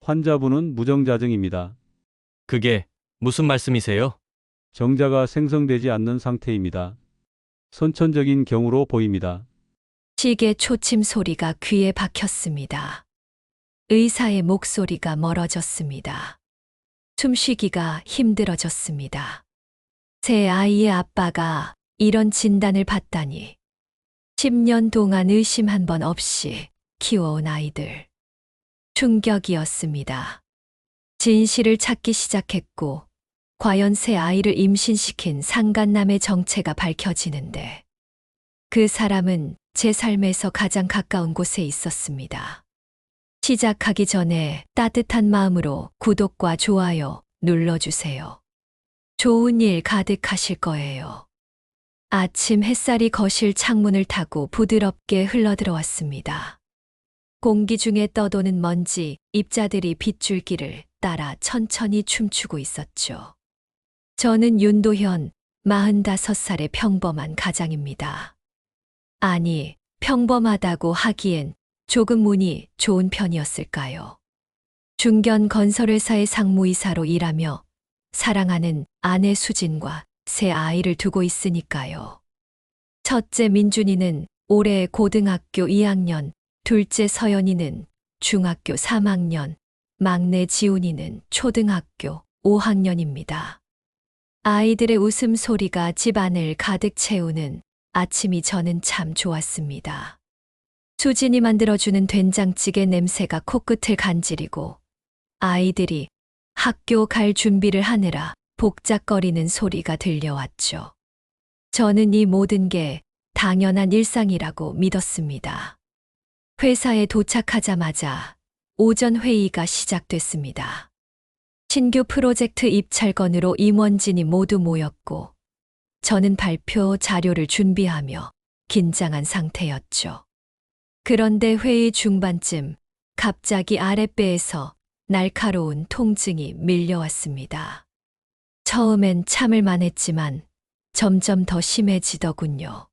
환자분은 무정자증입니다. 그게 무슨 말씀이세요? 정자가 생성되지 않는 상태입니다. 선천적인 경우로 보입니다. 시계 초침 소리가 귀에 박혔습니다. 의사의 목소리가 멀어졌습니다. 숨쉬기가 힘들어졌습니다. 제 아이의 아빠가 이런 진단을 받다니. 10년 동안 의심 한 번 없이 키워온 아이들. 충격이었습니다. 진실을 찾기 시작했고, 과연 새 아이를 임신시킨 상간남의 정체가 밝혀지는데, 그 사람은 제 삶에서 가장 가까운 곳에 있었습니다. 시작하기 전에 따뜻한 마음으로 구독과 좋아요 눌러주세요. 좋은 일 가득하실 거예요. 아침 햇살이 거실 창문을 타고 부드럽게 흘러들어왔습니다. 공기 중에 떠도는 먼지, 입자들이 빗줄기를 따라 천천히 춤추고 있었죠. 저는 윤도현, 45살의 평범한 가장입니다. 아니, 평범하다고 하기엔 조금 운이 좋은 편이었을까요? 중견 건설회사의 상무이사로 일하며 사랑하는 아내 수진과 새 아이를 두고 있으니까요. 첫째 민준이는 올해 고등학교 2학년, 둘째 서연이는 중학교 3학년, 막내 지훈이는 초등학교 5학년입니다. 아이들의 웃음소리가 집안을 가득 채우는 아침이 저는 참 좋았습니다. 수진이 만들어주는 된장찌개 냄새가 코끝을 간지리고 아이들이 학교 갈 준비를 하느라 복작거리는 소리가 들려왔죠. 저는 이 모든 게 당연한 일상이라고 믿었습니다. 회사에 도착하자마자 오전 회의가 시작됐습니다. 신규 프로젝트 입찰건으로 임원진이 모두 모였고 저는 발표 자료를 준비하며 긴장한 상태였죠. 그런데 회의 중반쯤 갑자기 아랫배에서 날카로운 통증이 밀려왔습니다. 처음엔 참을만 했지만 점점 더 심해지더군요.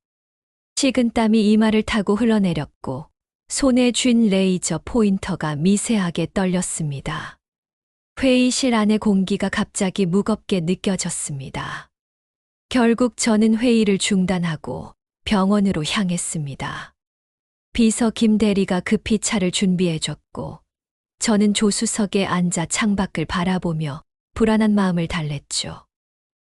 식은땀이 이마를 타고 흘러내렸고 손에 쥔 레이저 포인터가 미세하게 떨렸습니다. 회의실 안의 공기가 갑자기 무겁게 느껴졌습니다. 결국 저는 회의를 중단하고 병원으로 향했습니다. 비서 김 대리가 급히 차를 준비해줬고 저는 조수석에 앉아 창밖을 바라보며 불안한 마음을 달랬죠.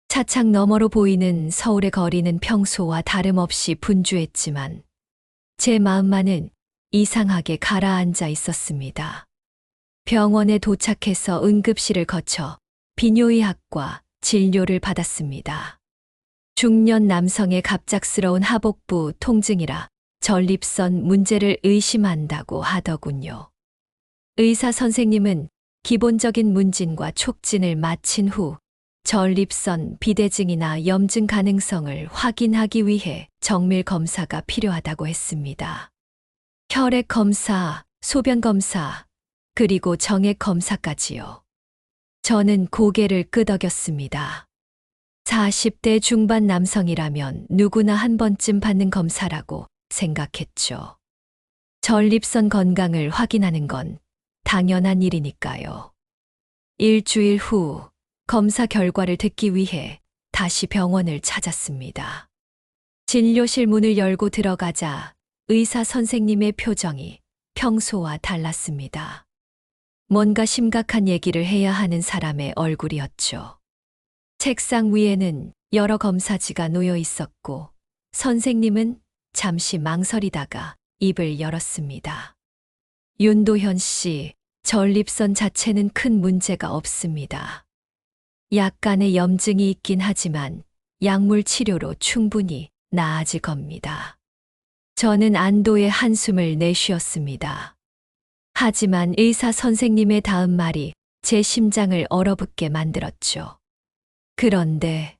차창 너머로 보이는 서울의 거리는 평소와 다름없이 분주했지만 제 마음만은 이상하게 가라앉아 있었습니다. 병원에 도착해서 응급실을 거쳐 비뇨의학과 진료를 받았습니다. 중년 남성의 갑작스러운 하복부 통증이라 전립선 문제를 의심한다고 하더군요. 의사 선생님은 기본적인 문진과 촉진을 마친 후 전립선 비대증이나 염증 가능성을 확인하기 위해 정밀 검사가 필요하다고 했습니다. 혈액 검사, 소변 검사, 그리고 정액 검사까지요. 저는 고개를 끄덕였습니다. 40대 중반 남성이라면 누구나 한 번쯤 받는 검사라고 생각했죠. 전립선 건강을 확인하는 건 당연한 일이니까요. 일주일 후 검사 결과를 듣기 위해 다시 병원을 찾았습니다. 진료실 문을 열고 들어가자 의사 선생님의 표정이 평소와 달랐습니다. 뭔가 심각한 얘기를 해야 하는 사람의 얼굴이었죠. 책상 위에는 여러 검사지가 놓여 있었고 선생님은 잠시 망설이다가 입을 열었습니다. 윤도현 씨, 전립선 자체는 큰 문제가 없습니다. 약간의 염증이 있긴 하지만 약물 치료로 충분히 나아질 겁니다. 저는 안도의 한숨을 내쉬었습니다. 하지만 의사 선생님의 다음 말이 제 심장을 얼어붙게 만들었죠. 그런데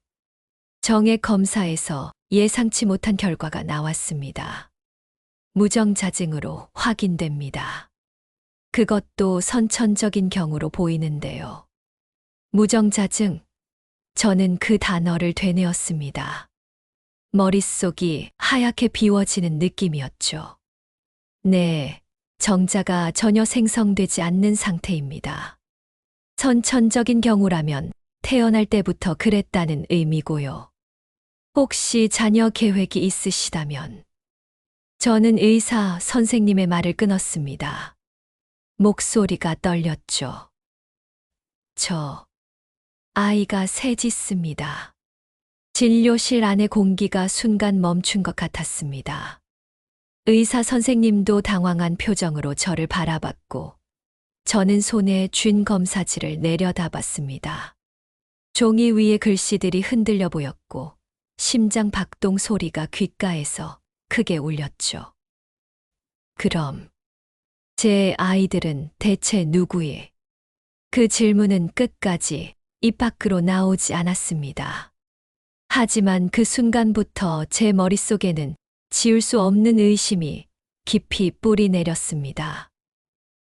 정액 검사에서 예상치 못한 결과가 나왔습니다. 무정자증으로 확인됩니다. 그것도 선천적인 경우로 보이는데요. 무정자증, 저는 그 단어를 되뇌었습니다. 머릿속이 하얗게 비워지는 느낌이었죠. 네, 정자가 전혀 생성되지 않는 상태입니다. 선천적인 경우라면 태어날 때부터 그랬다는 의미고요. 혹시 자녀 계획이 있으시다면? 저는 의사 선생님의 말을 끊었습니다. 목소리가 떨렸죠. 아이가 새 짓습니다. 진료실 안의 공기가 순간 멈춘 것 같았습니다. 의사 선생님도 당황한 표정으로 저를 바라봤고, 저는 손에 쥔 검사지를 내려다봤습니다. 종이 위의 글씨들이 흔들려 보였고, 심장 박동 소리가 귓가에서 크게 울렸죠. 그럼, 제 아이들은 대체 누구의? 그 질문은 끝까지 입 밖으로 나오지 않았습니다. 하지만 그 순간부터 제 머릿속에는 지울 수 없는 의심이 깊이 뿌리 내렸습니다.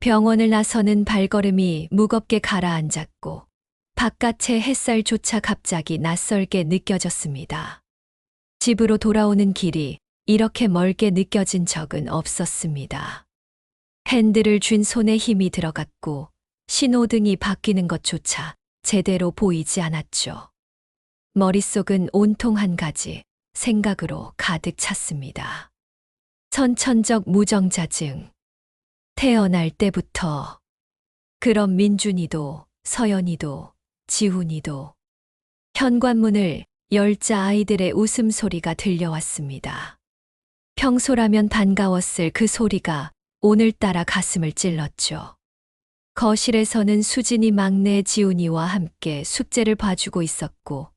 병원을 나서는 발걸음이 무겁게 가라앉았고, 바깥의 햇살조차 갑자기 낯설게 느껴졌습니다. 집으로 돌아오는 길이 이렇게 멀게 느껴진 적은 없었습니다. 핸들을 쥔 손에 힘이 들어갔고, 신호등이 바뀌는 것조차 제대로 보이지 않았죠. 머릿속은 온통 한 가지 생각으로 가득 찼습니다. 선천적 무정자증. 태어날 때부터. 그럼 민준이도, 서연이도, 지훈이도. 현관문을 열자 아이들의 웃음소리가 들려왔습니다. 평소라면 반가웠을 그 소리가 오늘따라 가슴을 찔렀죠. 거실에서는 수진이 막내 지훈이와 함께 숙제를 봐주고 있었고,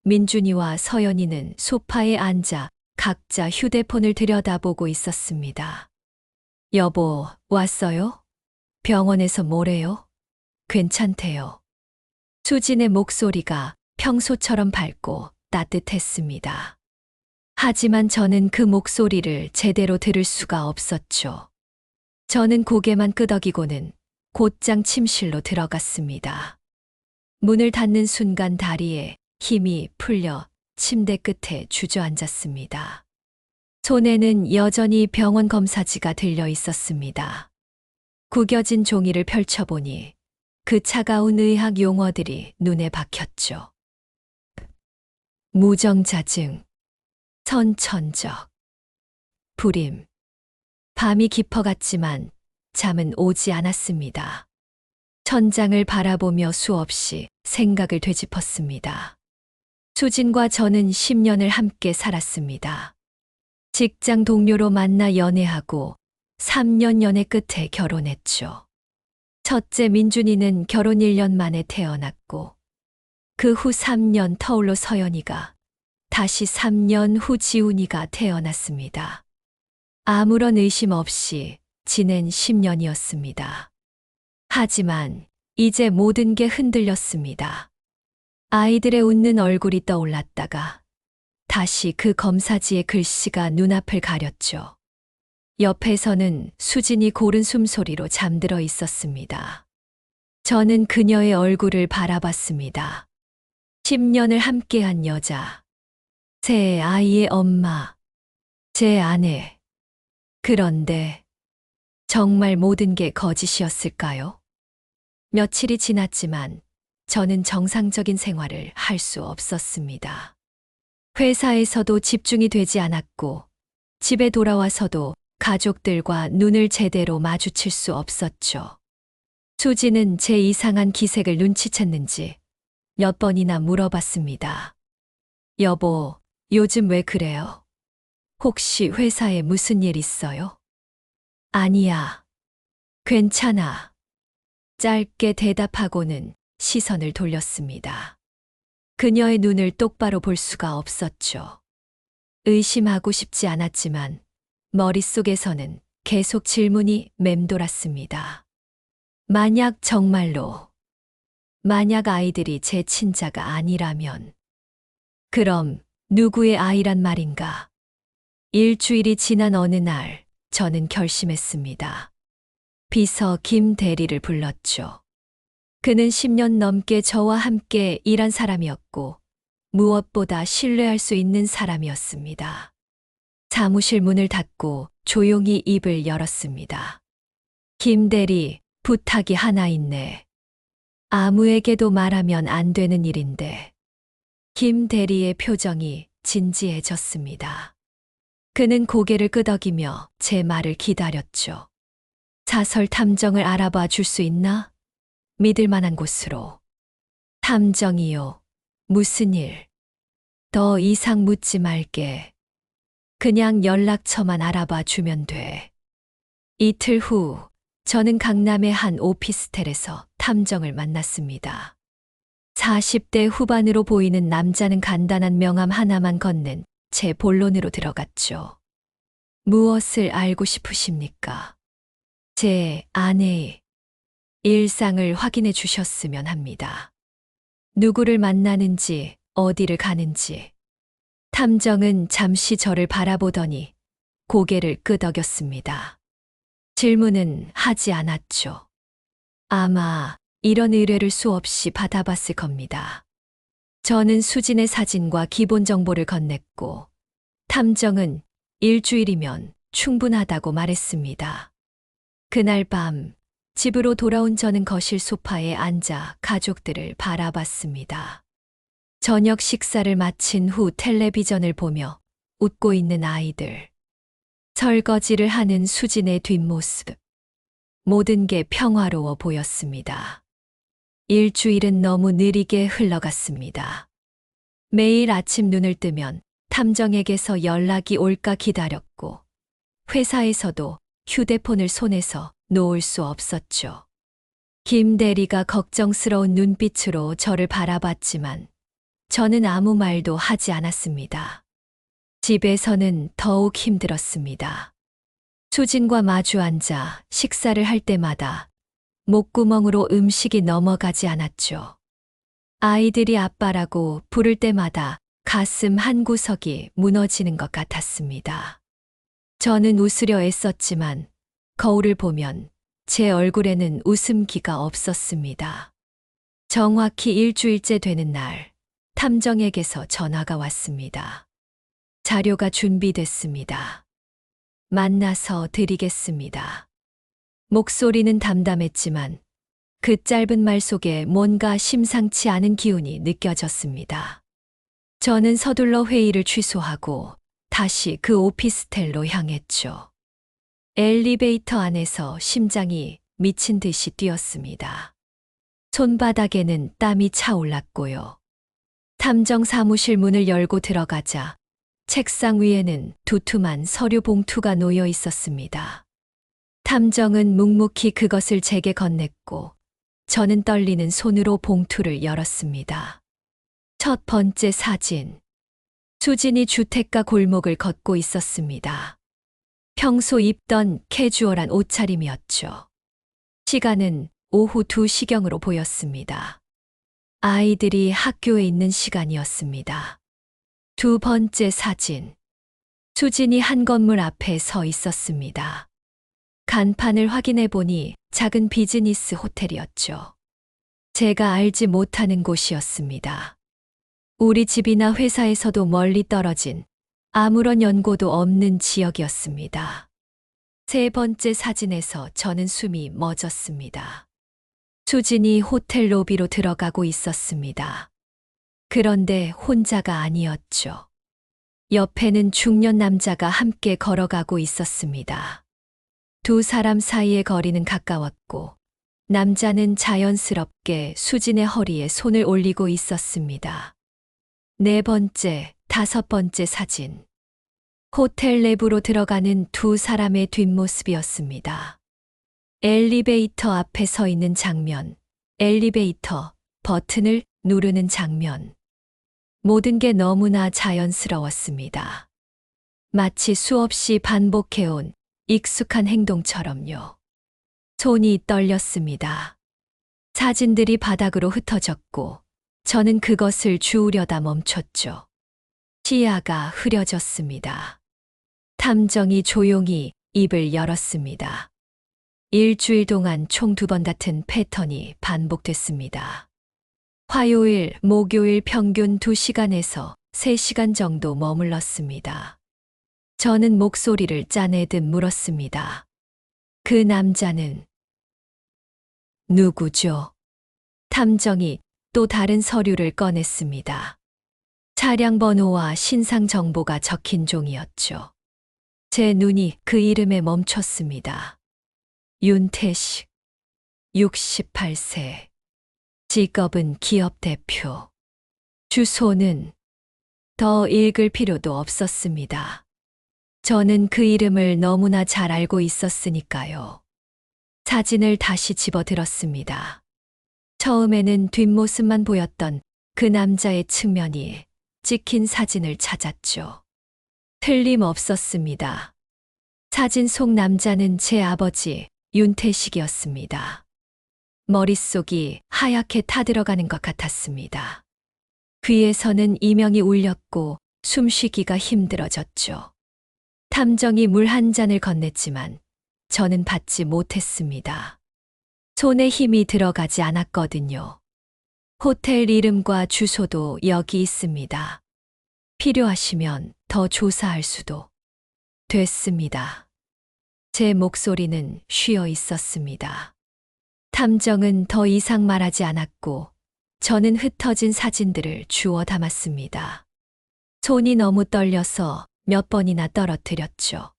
민준이와 서연이는 소파에 앉아 각자 휴대폰을 들여다보고 있었습니다. 여보, 왔어요? 병원에서 뭐래요? 괜찮대요. 수진의 목소리가 평소처럼 밝고 따뜻했습니다. 하지만 저는 그 목소리를 제대로 들을 수가 없었죠. 저는 고개만 끄덕이고는 곧장 침실로 들어갔습니다. 문을 닫는 순간 다리에 힘이 풀려 침대 끝에 주저앉았습니다. 손에는 여전히 병원 검사지가 들려 있었습니다. 구겨진 종이를 펼쳐보니 그 차가운 의학 용어들이 눈에 박혔죠. 무정자증, 선천적, 불임. 밤이 깊어갔지만 잠은 오지 않았습니다. 천장을 바라보며 수없이 생각을 되짚었습니다. 수진과 저는 10년을 함께 살았습니다. 직장 동료로 만나 연애하고 3년 연애 끝에 결혼했죠. 첫째 민준이는 결혼 1년 만에 태어났고, 그 후 3년 터울로 서연이가, 다시 3년 후 지훈이가 태어났습니다. 아무런 의심 없이 지낸 10년이었습니다. 하지만 이제 모든 게 흔들렸습니다. 아이들의 웃는 얼굴이 떠올랐다가 다시 그 검사지의 글씨가 눈앞을 가렸죠. 옆에서는 수진이 고른 숨소리로 잠들어 있었습니다. 저는 그녀의 얼굴을 바라봤습니다. 10년을 함께한 여자, 제 아이의 엄마, 제 아내. 그런데 정말 모든 게 거짓이었을까요? 며칠이 지났지만 저는 정상적인 생활을 할 수 없었습니다. 회사에서도 집중이 되지 않았고, 집에 돌아와서도 가족들과 눈을 제대로 마주칠 수 없었죠. 수지는 제 이상한 기색을 눈치챘는지 몇 번이나 물어봤습니다. 여보, 요즘 왜 그래요? 혹시 회사에 무슨 일 있어요? 아니야. 괜찮아. 짧게 대답하고는 시선을 돌렸습니다. 그녀의 눈을 똑바로 볼 수가 없었죠. 의심하고 싶지 않았지만 머릿속에서는 계속 질문이 맴돌았습니다. 만약 정말로, 만약 아이들이 제 친자가 아니라면, 그럼 누구의 아이란 말인가? 일주일이 지난 어느 날 저는 결심했습니다. 비서 김 대리를 불렀죠. 그는 10년 넘게 저와 함께 일한 사람이었고, 무엇보다 신뢰할 수 있는 사람이었습니다. 사무실 문을 닫고 조용히 입을 열었습니다. 김 대리, 부탁이 하나 있네. 아무에게도 말하면 안 되는 일인데. 김 대리의 표정이 진지해졌습니다. 그는 고개를 끄덕이며 제 말을 기다렸죠. 사설 탐정을 알아봐 줄 수 있나? 믿을 만한 곳으로. 탐정이요. 무슨 일? 더 이상 묻지 말게. 그냥 연락처만 알아봐 주면 돼. 이틀 후, 저는 강남의 한 오피스텔에서 탐정을 만났습니다. 40대 후반으로 보이는 남자는 간단한 명함 하나만 건넨 제 본론으로 들어갔죠. 무엇을 알고 싶으십니까? 제 아내의 일상을 확인해 주셨으면 합니다. 누구를 만나는지, 어디를 가는지. 탐정은 잠시 저를 바라보더니 고개를 끄덕였습니다. 질문은 하지 않았죠. 아마 이런 의뢰를 수없이 받아봤을 겁니다. 저는 수진의 사진과 기본 정보를 건넸고, 탐정은 일주일이면 충분하다고 말했습니다. 그날 밤, 집으로 돌아온 저는 거실 소파에 앉아 가족들을 바라봤습니다. 저녁 식사를 마친 후 텔레비전을 보며 웃고 있는 아이들. 설거지를 하는 수진의 뒷모습. 모든 게 평화로워 보였습니다. 일주일은 너무 느리게 흘러갔습니다. 매일 아침 눈을 뜨면 탐정에게서 연락이 올까 기다렸고, 회사에서도 휴대폰을 손에서 놓을 수 없었죠. 김 대리가 걱정스러운 눈빛으로 저를 바라봤지만 저는 아무 말도 하지 않았습니다. 집에서는 더욱 힘들었습니다. 수진과 마주 앉아 식사를 할 때마다 목구멍으로 음식이 넘어가지 않았죠. 아이들이 아빠라고 부를 때마다 가슴 한 구석이 무너지는 것 같았습니다. 저는 웃으려 애썼지만 거울을 보면 제 얼굴에는 웃음기가 없었습니다. 정확히 일주일째 되는 날, 탐정에게서 전화가 왔습니다. 자료가 준비됐습니다. 만나서 드리겠습니다. 목소리는 담담했지만 그 짧은 말 속에 뭔가 심상치 않은 기운이 느껴졌습니다. 저는 서둘러 회의를 취소하고 다시 그 오피스텔로 향했죠. 엘리베이터 안에서 심장이 미친 듯이 뛰었습니다. 손바닥에는 땀이 차올랐고요. 탐정 사무실 문을 열고 들어가자 책상 위에는 두툼한 서류 봉투가 놓여 있었습니다. 탐정은 묵묵히 그것을 제게 건넸고 저는 떨리는 손으로 봉투를 열었습니다. 첫 번째 사진. 수진이 주택가 골목을 걷고 있었습니다. 평소 입던 캐주얼한 옷차림이었죠. 시간은 오후 2시경으로 보였습니다. 아이들이 학교에 있는 시간이었습니다. 두 번째 사진. 수진이 한 건물 앞에 서 있었습니다. 간판을 확인해 보니 작은 비즈니스 호텔이었죠. 제가 알지 못하는 곳이었습니다. 우리 집이나 회사에서도 멀리 떨어진 아무런 연고도 없는 지역이었습니다. 세 번째 사진에서 저는 숨이 멎었습니다. 수진이 호텔 로비로 들어가고 있었습니다. 그런데 혼자가 아니었죠. 옆에는 중년 남자가 함께 걸어가고 있었습니다. 두 사람 사이의 거리는 가까웠고 남자는 자연스럽게 수진의 허리에 손을 올리고 있었습니다. 네 번째, 다섯 번째 사진. 호텔 내부로 들어가는 두 사람의 뒷모습이었습니다. 엘리베이터 앞에 서 있는 장면, 엘리베이터 버튼을 누르는 장면. 모든 게 너무나 자연스러웠습니다. 마치 수없이 반복해온 익숙한 행동처럼요. 손이 떨렸습니다. 사진들이 바닥으로 흩어졌고 저는 그것을 주우려다 멈췄죠. 시야가 흐려졌습니다. 탐정이 조용히 입을 열었습니다. 일주일 동안 총 2번 같은 패턴이 반복됐습니다. 화요일, 목요일 평균 2시간에서 3시간 정도 머물렀습니다. 저는 목소리를 짜내듯 물었습니다. 그 남자는 누구죠? 탐정이 또 다른 서류를 꺼냈습니다. 차량 번호와 신상 정보가 적힌 종이었죠. 제 눈이 그 이름에 멈췄습니다. 윤태식, 68세. 직업은 기업 대표. 주소는 더 읽을 필요도 없었습니다. 저는 그 이름을 너무나 잘 알고 있었으니까요. 사진을 다시 집어들었습니다. 처음에는 뒷모습만 보였던 그 남자의 측면이 찍힌 사진을 찾았죠. 틀림없었습니다. 사진 속 남자는 제 아버지 윤태식이었습니다. 머릿속이 하얗게 타들어가는 것 같았습니다. 귀에서는 이명이 울렸고 숨쉬기가 힘들어졌죠. 탐정이 물 한 잔을 건넸지만 저는 받지 못했습니다. 손에 힘이 들어가지 않았거든요. 호텔 이름과 주소도 여기 있습니다. 필요하시면 더 조사할 수도. 됐습니다. 제 목소리는 쉬어 있었습니다. 탐정은 더 이상 말하지 않았고 저는 흩어진 사진들을 주워 담았습니다. 손이 너무 떨려서 몇 번이나 떨어뜨렸죠.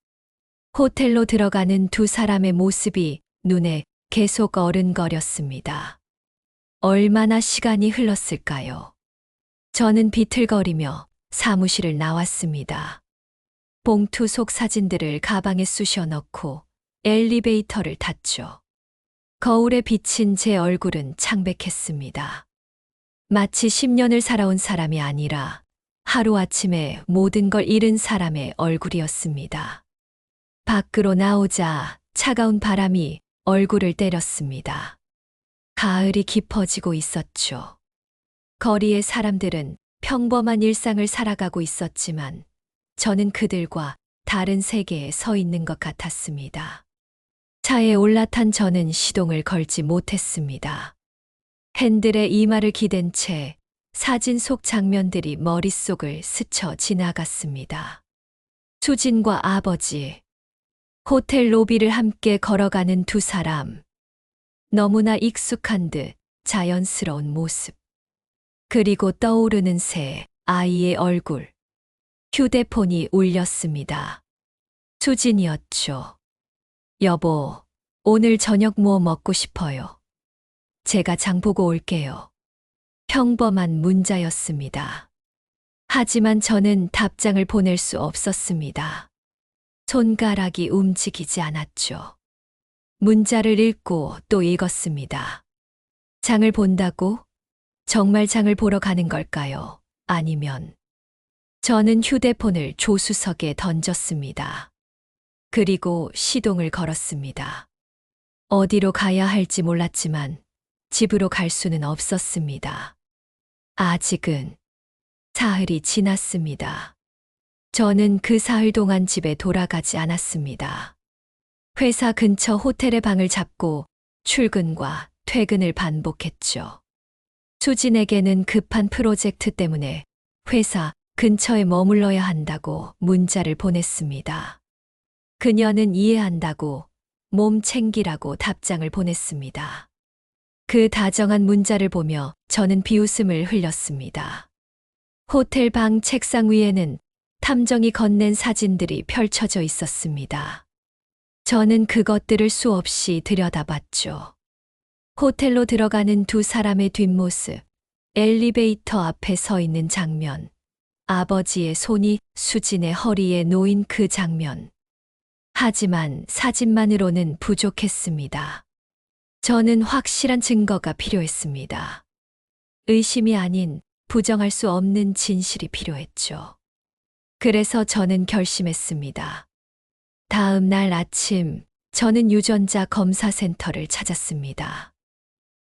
호텔로 들어가는 두 사람의 모습이 눈에 계속 어른거렸습니다. 얼마나 시간이 흘렀을까요? 저는 비틀거리며 사무실을 나왔습니다. 봉투 속 사진들을 가방에 쑤셔 넣고 엘리베이터를 탔죠. 거울에 비친 제 얼굴은 창백했습니다. 마치 10년을 살아온 사람이 아니라 하루아침에 모든 걸 잃은 사람의 얼굴이었습니다. 밖으로 나오자 차가운 바람이 얼굴을 때렸습니다. 가을이 깊어지고 있었죠. 거리의 사람들은 평범한 일상을 살아가고 있었지만 저는 그들과 다른 세계에 서 있는 것 같았습니다. 차에 올라탄 저는 시동을 걸지 못했습니다. 핸들에 이마를 기댄 채 사진 속 장면들이 머릿속을 스쳐 지나갔습니다. 수진과 아버지, 호텔 로비를 함께 걸어가는 두 사람, 너무나 익숙한 듯 자연스러운 모습, 그리고 떠오르는 새 아이의 얼굴. 휴대폰이 울렸습니다. 수진이었죠. 여보, 오늘 저녁 뭐 먹고 싶어요? 제가 장 보고 올게요. 평범한 문자였습니다. 하지만 저는 답장을 보낼 수 없었습니다. 손가락이 움직이지 않았죠. 문자를 읽고 또 읽었습니다. 장을 본다고? 정말 장을 보러 가는 걸까요? 아니면 저는 휴대폰을 조수석에 던졌습니다. 그리고 시동을 걸었습니다. 어디로 가야 할지 몰랐지만 집으로 갈 수는 없었습니다. 아직은 사흘이 지났습니다. 저는 그 사흘 동안 집에 돌아가지 않았습니다. 회사 근처 호텔의 방을 잡고 출근과 퇴근을 반복했죠. 수진에게는 급한 프로젝트 때문에 회사 근처에 머물러야 한다고 문자를 보냈습니다. 그녀는 이해한다고 몸 챙기라고 답장을 보냈습니다. 그 다정한 문자를 보며 저는 비웃음을 흘렸습니다. 호텔 방 책상 위에는 탐정이 건넨 사진들이 펼쳐져 있었습니다. 저는 그것들을 수없이 들여다봤죠. 호텔로 들어가는 두 사람의 뒷모습, 엘리베이터 앞에 서 있는 장면, 아버지의 손이 수진의 허리에 놓인 그 장면. 하지만 사진만으로는 부족했습니다. 저는 확실한 증거가 필요했습니다. 의심이 아닌 부정할 수 없는 진실이 필요했죠. 그래서 저는 결심했습니다. 다음 날 아침, 저는 유전자 검사센터를 찾았습니다.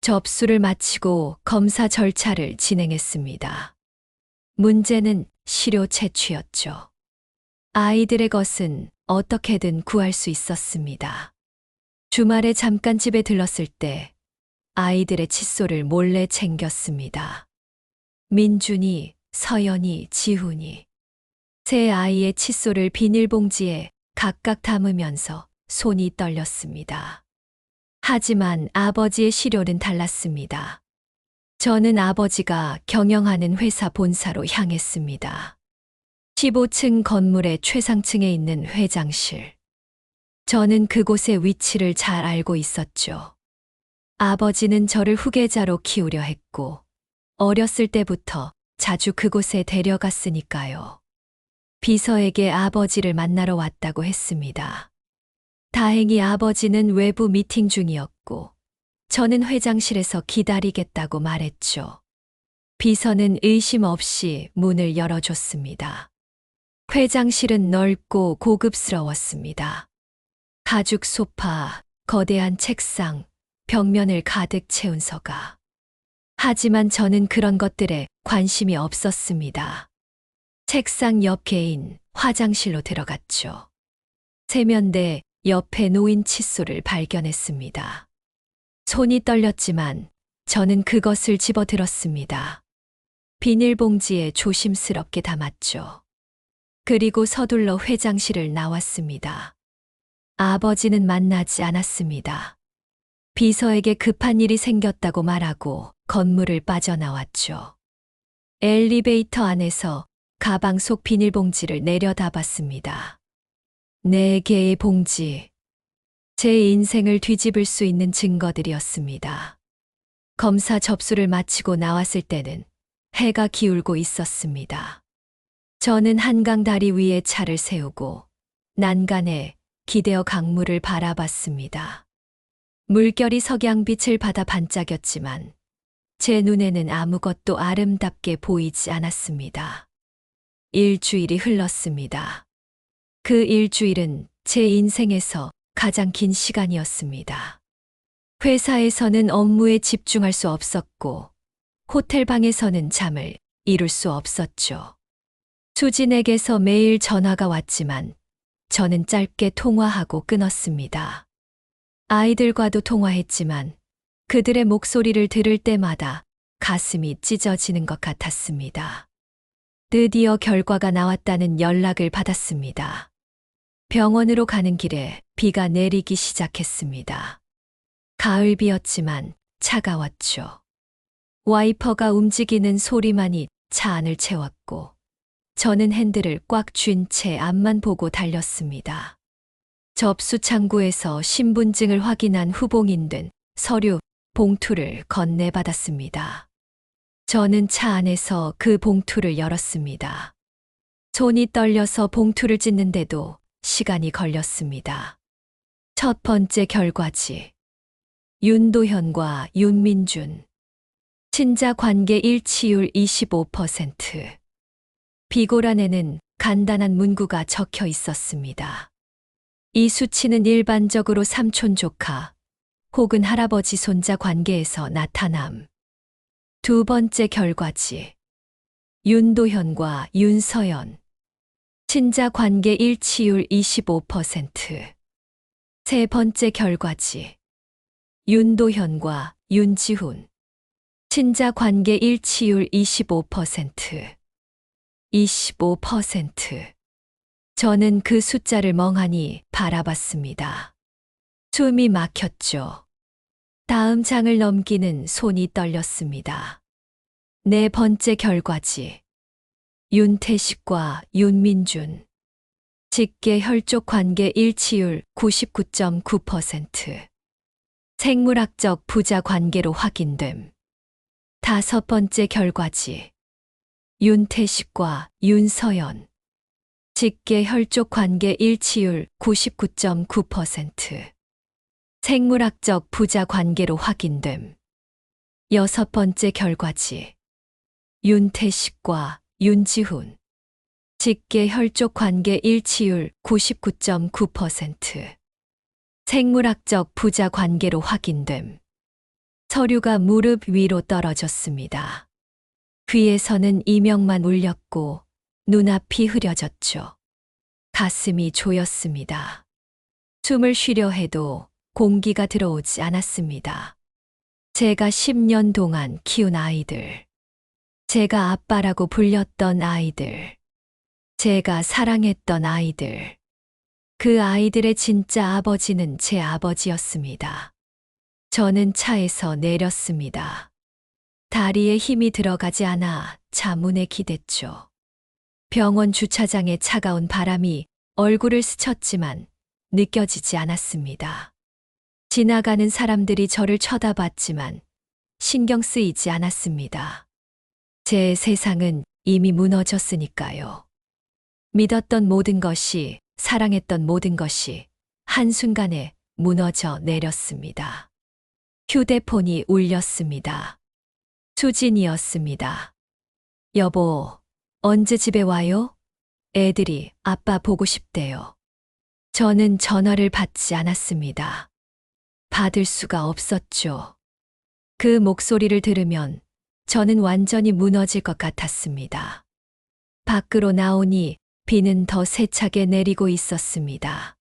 접수를 마치고 검사 절차를 진행했습니다. 문제는 시료 채취였죠. 아이들의 것은 어떻게든 구할 수 있었습니다. 주말에 잠깐 집에 들렀을 때 아이들의 칫솔을 몰래 챙겼습니다. 민준이, 서연이, 지훈이. 세 아이의 칫솔을 비닐봉지에 각각 담으면서 손이 떨렸습니다. 하지만 아버지의 시료는 달랐습니다. 저는 아버지가 경영하는 회사 본사로 향했습니다. 15층 건물의 최상층에 있는 회장실. 저는 그곳의 위치를 잘 알고 있었죠. 아버지는 저를 후계자로 키우려 했고, 어렸을 때부터 자주 그곳에 데려갔으니까요. 비서에게 아버지를 만나러 왔다고 했습니다. 다행히 아버지는 외부 미팅 중이었고, 저는 회장실에서 기다리겠다고 말했죠. 비서는 의심 없이 문을 열어줬습니다. 회장실은 넓고 고급스러웠습니다. 가죽 소파, 거대한 책상, 벽면을 가득 채운 서가. 하지만 저는 그런 것들에 관심이 없었습니다. 책상 옆 개인 화장실로 들어갔죠. 세면대 옆에 놓인 칫솔을 발견했습니다. 손이 떨렸지만 저는 그것을 집어들었습니다. 비닐봉지에 조심스럽게 담았죠. 그리고 서둘러 회장실을 나왔습니다. 아버지는 만나지 않았습니다. 비서에게 급한 일이 생겼다고 말하고 건물을 빠져나왔죠. 엘리베이터 안에서 가방 속 비닐봉지를 내려다봤습니다. 4개의 봉지. 제 인생을 뒤집을 수 있는 증거들이었습니다. 검사 접수를 마치고 나왔을 때는 해가 기울고 있었습니다. 저는 한강 다리 위에 차를 세우고 난간에 기대어 강물을 바라봤습니다. 물결이 석양빛을 받아 반짝였지만 제 눈에는 아무것도 아름답게 보이지 않았습니다. 일주일이 흘렀습니다. 그 일주일은 제 인생에서 가장 긴 시간이었습니다. 회사에서는 업무에 집중할 수 없었고, 호텔 방에서는 잠을 이룰 수 없었죠. 수진에게서 매일 전화가 왔지만 저는 짧게 통화하고 끊었습니다. 아이들과도 통화했지만 그들의 목소리를 들을 때마다 가슴이 찢어지는 것 같았습니다. 드디어 결과가 나왔다는 연락을 받았습니다. 병원으로 가는 길에 비가 내리기 시작했습니다. 가을비였지만 차가웠죠. 와이퍼가 움직이는 소리만이 차 안을 채웠고, 저는 핸들을 꽉 쥔 채 앞만 보고 달렸습니다. 접수 창구에서 신분증을 확인한 후봉인 된 서류 봉투를 건네받았습니다. 저는 차 안에서 그 봉투를 열었습니다. 손이 떨려서 봉투를 찢는데도 시간이 걸렸습니다. 첫 번째 결과지. 윤도현과 윤민준. 친자 관계 일치율 25%. 비고란에는 간단한 문구가 적혀 있었습니다. 이 수치는 일반적으로 삼촌 조카 혹은 할아버지 손자 관계에서 나타남. 두 번째 결과지. 윤도현과 윤서연. 친자 관계 일치율 25%. 세 번째 결과지. 윤도현과 윤지훈. 친자 관계 일치율 25%. 25%. 저는 그 숫자를 멍하니 바라봤습니다. 숨이 막혔죠. 다음 장을 넘기는 손이 떨렸습니다. 네 번째 결과지. 윤태식과 윤민준. 직계 혈족 관계 일치율 99.9%. 생물학적 부자 관계로 확인됨. 다섯 번째 결과지. 윤태식과 윤서연. 직계 혈족 관계 일치율 99.9%. 생물학적 부자 관계로 확인됨. 여섯 번째 결과지. 윤태식과 윤지훈. 직계 혈족 관계 일치율 99.9%. 생물학적 부자 관계로 확인됨. 서류가 무릎 위로 떨어졌습니다. 귀에서는 이명만 울렸고 눈앞이 흐려졌죠. 가슴이 조였습니다. 숨을 쉬려 해도 공기가 들어오지 않았습니다. 제가 10년 동안 키운 아이들. 제가 아빠라고 불렸던 아이들. 제가 사랑했던 아이들. 그 아이들의 진짜 아버지는 제 아버지였습니다. 저는 차에서 내렸습니다. 다리에 힘이 들어가지 않아 자문에 기댔죠. 병원 주차장에 차가운 바람이 얼굴을 스쳤지만 느껴지지 않았습니다. 지나가는 사람들이 저를 쳐다봤지만 신경 쓰이지 않았습니다. 제 세상은 이미 무너졌으니까요. 믿었던 모든 것이, 사랑했던 모든 것이 한순간에 무너져 내렸습니다. 휴대폰이 울렸습니다. 수진이었습니다. 여보, 언제 집에 와요? 애들이 아빠 보고 싶대요. 저는 전화를 받지 않았습니다. 받을 수가 없었죠. 그 목소리를 들으면 저는 완전히 무너질 것 같았습니다. 밖으로 나오니 비는 더 세차게 내리고 있었습니다.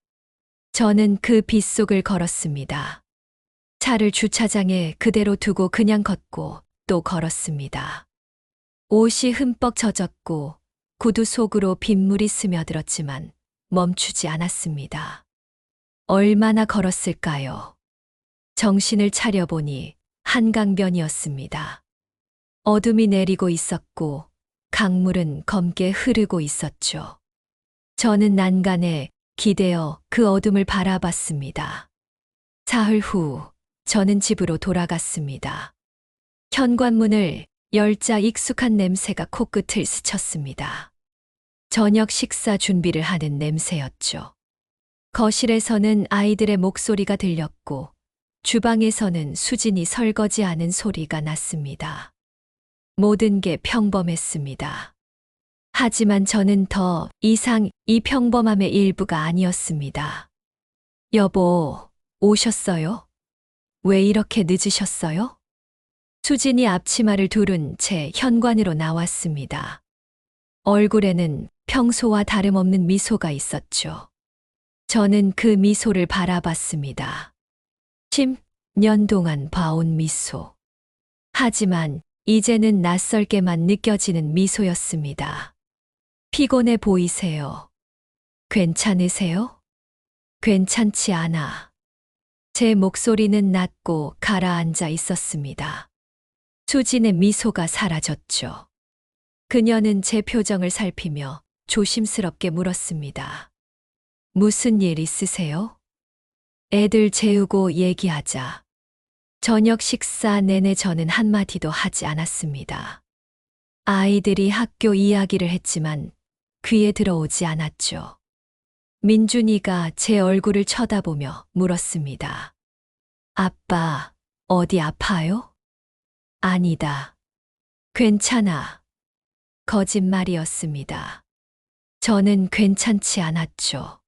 저는 그 빗속을 걸었습니다. 차를 주차장에 그대로 두고 그냥 걷고 또 걸었습니다. 옷이 흠뻑 젖었고 구두 속으로 빗물이 스며들었지만 멈추지 않았습니다. 얼마나 걸었을까요? 정신을 차려보니 한강변이었습니다. 어둠이 내리고 있었고 강물은 검게 흐르고 있었죠. 저는 난간에 기대어 그 어둠을 바라봤습니다. 사흘 후 저는 집으로 돌아갔습니다. 현관문을 열자 익숙한 냄새가 코끝을 스쳤습니다. 저녁 식사 준비를 하는 냄새였죠. 거실에서는 아이들의 목소리가 들렸고 주방에서는 수진이 설거지하는 소리가 났습니다. 모든 게 평범했습니다. 하지만 저는 더 이상 이 평범함의 일부가 아니었습니다. 여보, 오셨어요? 왜 이렇게 늦으셨어요? 수진이 앞치마를 두른 채 현관으로 나왔습니다. 얼굴에는 평소와 다름없는 미소가 있었죠. 저는 그 미소를 바라봤습니다. 10년 동안 봐온 미소. 하지만 이제는 낯설게만 느껴지는 미소였습니다. 피곤해 보이세요? 괜찮으세요? 괜찮지 않아. 제 목소리는 낮고 가라앉아 있었습니다. 수진의 미소가 사라졌죠. 그녀는 제 표정을 살피며 조심스럽게 물었습니다. 무슨 일 있으세요? 애들 재우고 얘기하자. 저녁 식사 내내 저는 한마디도 하지 않았습니다. 아이들이 학교 이야기를 했지만 귀에 들어오지 않았죠. 민준이가 제 얼굴을 쳐다보며 물었습니다. 아빠, 어디 아파요? 아니다. 괜찮아. 거짓말이었습니다. 저는 괜찮지 않았죠.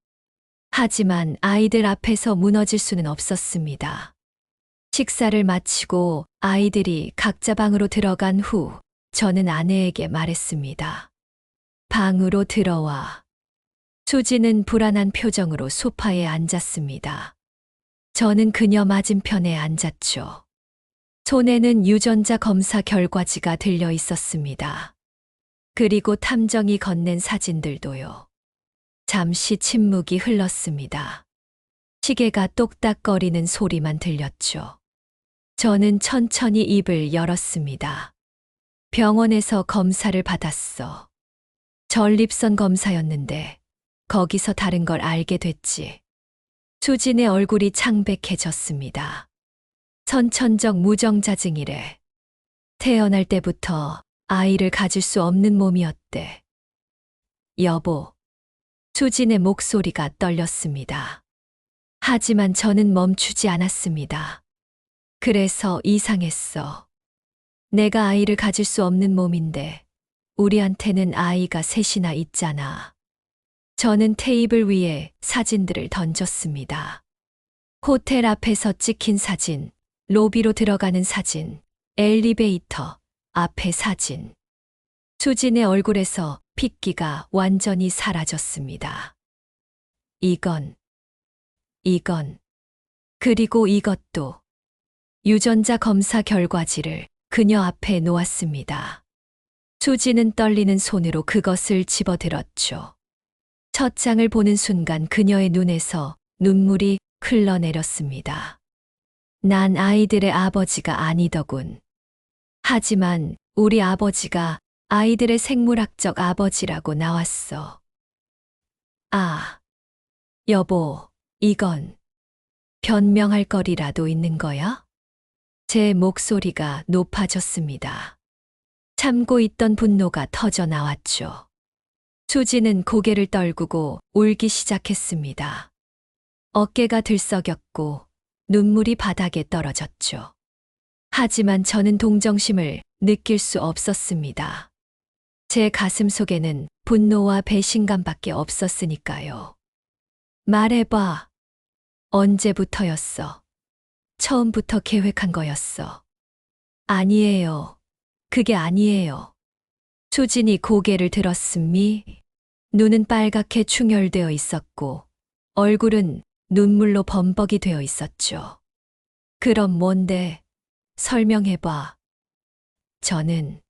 하지만 아이들 앞에서 무너질 수는 없었습니다. 식사를 마치고 아이들이 각자 방으로 들어간 후 저는 아내에게 말했습니다. 방으로 들어와. 수지는 불안한 표정으로 소파에 앉았습니다. 저는 그녀 맞은편에 앉았죠. 손에는 유전자 검사 결과지가 들려 있었습니다. 그리고 탐정이 건넨 사진들도요. 잠시 침묵이 흘렀습니다. 시계가 똑딱거리는 소리만 들렸죠. 저는 천천히 입을 열었습니다. 병원에서 검사를 받았어. 전립선 검사였는데 거기서 다른 걸 알게 됐지. 수진의 얼굴이 창백해졌습니다. 선천적 무정자증이래. 태어날 때부터 아이를 가질 수 없는 몸이었대. 여보. 수진의 목소리가 떨렸습니다. 하지만 저는 멈추지 않았습니다. 그래서 이상했어. 내가 아이를 가질 수 없는 몸인데 우리한테는 아이가 셋이나 있잖아. 저는 테이블 위에 사진들을 던졌습니다. 호텔 앞에서 찍힌 사진, 로비로 들어가는 사진, 엘리베이터 앞의 사진. 수진의 얼굴에서 핏기가 완전히 사라졌습니다. 이건, 그리고 이것도. 유전자 검사 결과지를 그녀 앞에 놓았습니다. 수지는 떨리는 손으로 그것을 집어들었죠. 첫 장을 보는 순간 그녀의 눈에서 눈물이 흘러내렸습니다. 난 아이들의 아버지가 아니더군. 하지만 우리 아버지가 아이들의 생물학적 아버지라고 나왔어. 아, 여보, 이건 변명할 거리라도 있는 거야? 제 목소리가 높아졌습니다. 참고 있던 분노가 터져 나왔죠. 수지는 고개를 떨구고 울기 시작했습니다. 어깨가 들썩였고 눈물이 바닥에 떨어졌죠. 하지만 저는 동정심을 느낄 수 없었습니다. 제 가슴 속에는 분노와 배신감밖에 없었으니까요. 말해봐. 언제부터였어? 처음부터 계획한 거였어. 아니에요. 그게 아니에요. 수진이 고개를 들었음이 눈은 빨갛게 충혈되어 있었고 얼굴은 눈물로 범벅이 되어 있었죠. 그럼 뭔데? 설명해봐. 저는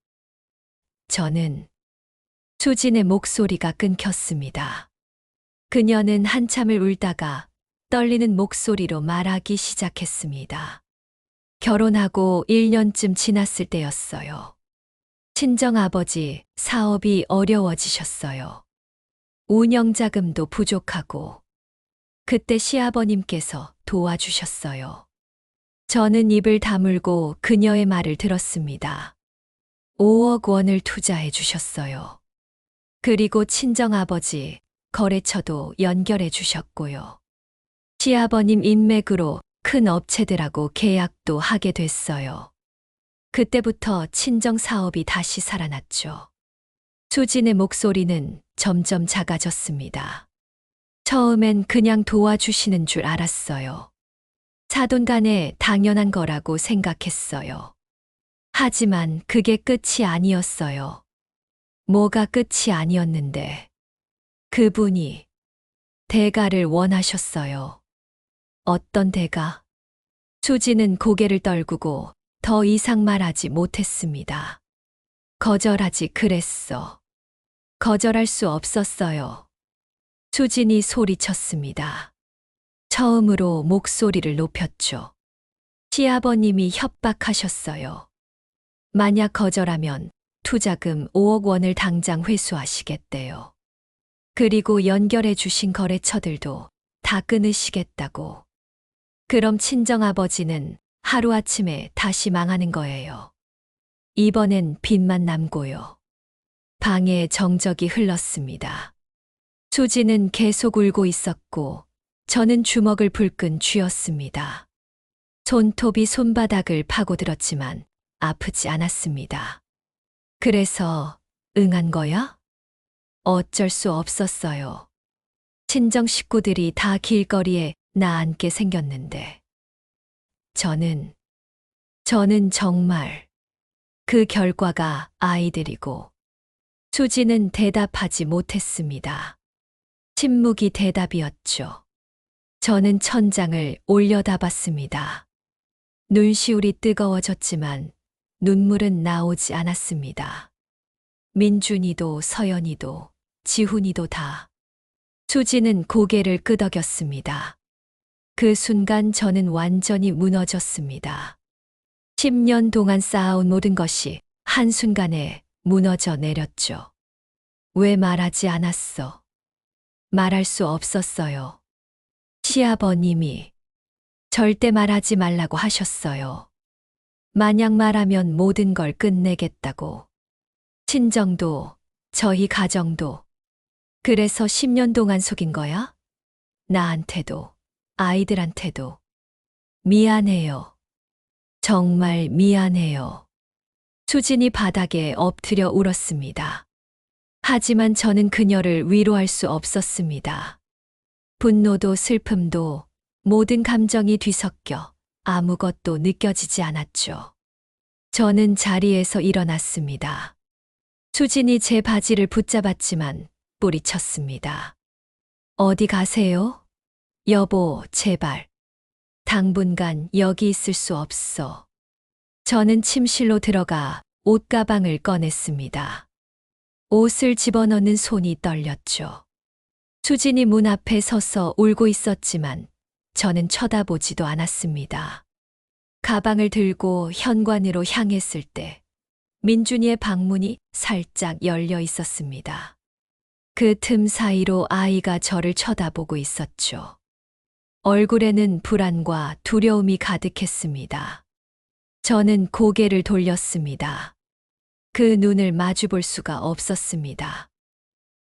수진의 목소리가 끊겼습니다. 그녀는 한참을 울다가 떨리는 목소리로 말하기 시작했습니다. 결혼하고 1년쯤 지났을 때였어요. 친정아버지 사업이 어려워지셨어요. 운영자금도 부족하고 그때 시아버님께서 도와주셨어요. 저는 입을 다물고 그녀의 말을 들었습니다. 5억 원을 투자해 주셨어요. 그리고 친정아버지 거래처도 연결해 주셨고요. 시아버님 인맥으로 큰 업체들하고 계약도 하게 됐어요. 그때부터 친정 사업이 다시 살아났죠. 수진의 목소리는 점점 작아졌습니다. 처음엔 그냥 도와주시는 줄 알았어요. 사돈 간에 당연한 거라고 생각했어요. 하지만 그게 끝이 아니었어요. 뭐가 끝이 아니었는데 그분이 대가를 원하셨어요. 어떤 대가? 수지는 고개를 떨구고 더 이상 말하지 못했습니다. 거절하지 그랬어. 거절할 수 없었어요. 수진이 소리쳤습니다. 처음으로 목소리를 높였죠. 시아버님이 협박하셨어요. 만약 거절하면 투자금 5억 원을 당장 회수하시겠대요. 그리고 연결해 주신 거래처들도 다 끊으시겠다고. 그럼 친정아버지는 하루아침에 다시 망하는 거예요. 이번엔 빚만 남고요. 방에 정적이 흘렀습니다. 수지는 계속 울고 있었고 저는 주먹을 불끈 쥐었습니다. 손톱이 손바닥을 파고들었지만 아프지 않았습니다. 그래서 응한 거야? 어쩔 수 없었어요. 친정 식구들이 다 길거리에 나앉게 생겼는데. 저는 정말 그 결과가 아이들이고. 수지는 대답하지 못했습니다. 침묵이 대답이었죠. 저는 천장을 올려다봤습니다. 눈시울이 뜨거워졌지만 눈물은 나오지 않았습니다. 민준이도 서연이도 지훈이도 다. 수지는 고개를 끄덕였습니다. 그 순간 저는 완전히 무너졌습니다. 10년 동안 쌓아온 모든 것이 한순간에 무너져 내렸죠. 왜 말하지 않았어? 말할 수 없었어요. 시아버님이 절대 말하지 말라고 하셨어요. 만약 말하면 모든 걸 끝내겠다고. 친정도, 저희 가정도. 그래서 10년 동안 속인 거야? 나한테도, 아이들한테도. 미안해요. 정말 미안해요. 수진이 바닥에 엎드려 울었습니다. 하지만 저는 그녀를 위로할 수 없었습니다. 분노도 슬픔도 모든 감정이 뒤섞여 아무것도 느껴지지 않았죠. 저는 자리에서 일어났습니다. 수진이 제 바지를 붙잡았지만 뿌리쳤습니다. 어디 가세요? 여보, 제발. 당분간 여기 있을 수 없어. 저는 침실로 들어가 옷가방을 꺼냈습니다. 옷을 집어넣는 손이 떨렸죠. 수진이 문 앞에 서서 울고 있었지만 저는 쳐다보지도 않았습니다. 가방을 들고 현관으로 향했을 때 민준이의 방문이 살짝 열려 있었습니다. 그 틈 사이로 아이가 저를 쳐다보고 있었죠. 얼굴에는 불안과 두려움이 가득했습니다. 저는 고개를 돌렸습니다. 그 눈을 마주볼 수가 없었습니다.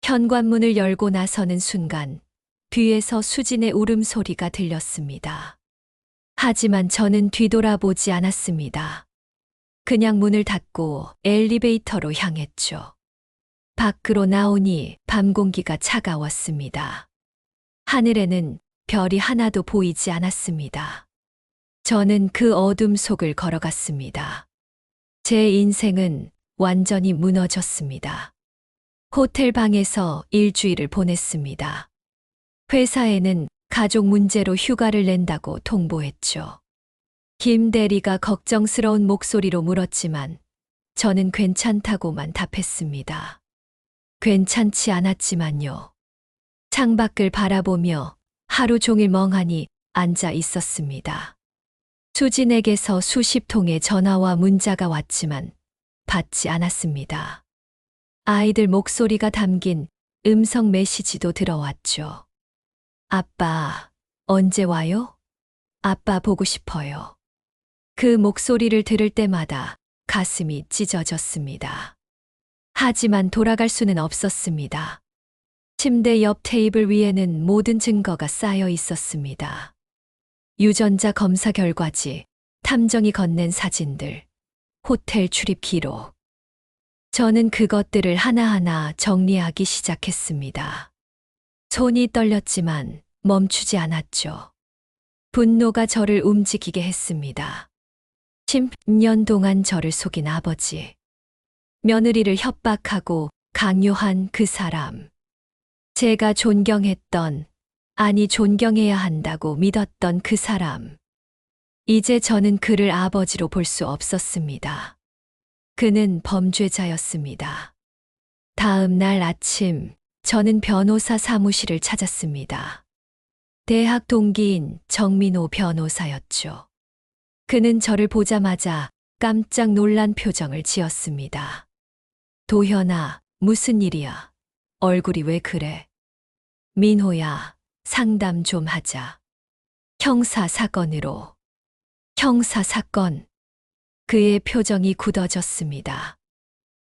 현관문을 열고 나서는 순간 뒤에서 수진의 울음소리가 들렸습니다. 하지만 저는 뒤돌아보지 않았습니다. 그냥 문을 닫고 엘리베이터로 향했죠. 밖으로 나오니 밤 공기가 차가웠습니다. 하늘에는 별이 하나도 보이지 않았습니다. 저는 그 어둠 속을 걸어갔습니다. 제 인생은 완전히 무너졌습니다. 호텔 방에서 일주일을 보냈습니다. 회사에는 가족 문제로 휴가를 낸다고 통보했죠. 김 대리가 걱정스러운 목소리로 물었지만 저는 괜찮다고만 답했습니다. 괜찮지 않았지만요. 창밖을 바라보며 하루 종일 멍하니 앉아 있었습니다. 수진에게서 수십 통의 전화와 문자가 왔지만 받지 않았습니다. 아이들 목소리가 담긴 음성 메시지도 들어왔죠. 아빠, 언제 와요? 아빠 보고 싶어요. 그 목소리를 들을 때마다 가슴이 찢어졌습니다. 하지만 돌아갈 수는 없었습니다. 침대 옆 테이블 위에는 모든 증거가 쌓여 있었습니다. 유전자 검사 결과지, 탐정이 건넨 사진들, 호텔 출입 기록. 저는 그것들을 하나하나 정리하기 시작했습니다. 손이 떨렸지만 멈추지 않았죠. 분노가 저를 움직이게 했습니다. 10년 동안 저를 속인 아버지. 며느리를 협박하고 강요한 그 사람. 제가 존경했던, 아니 존경해야 한다고 믿었던 그 사람. 이제 저는 그를 아버지로 볼 수 없었습니다. 그는 범죄자였습니다. 다음 날 아침, 저는 변호사 사무실을 찾았습니다. 대학 동기인 정민호 변호사였죠. 그는 저를 보자마자 깜짝 놀란 표정을 지었습니다. 도현아, 무슨 일이야? 얼굴이 왜 그래? 민호야, 상담 좀 하자. 형사 사건으로. 형사 사건. 그의 표정이 굳어졌습니다.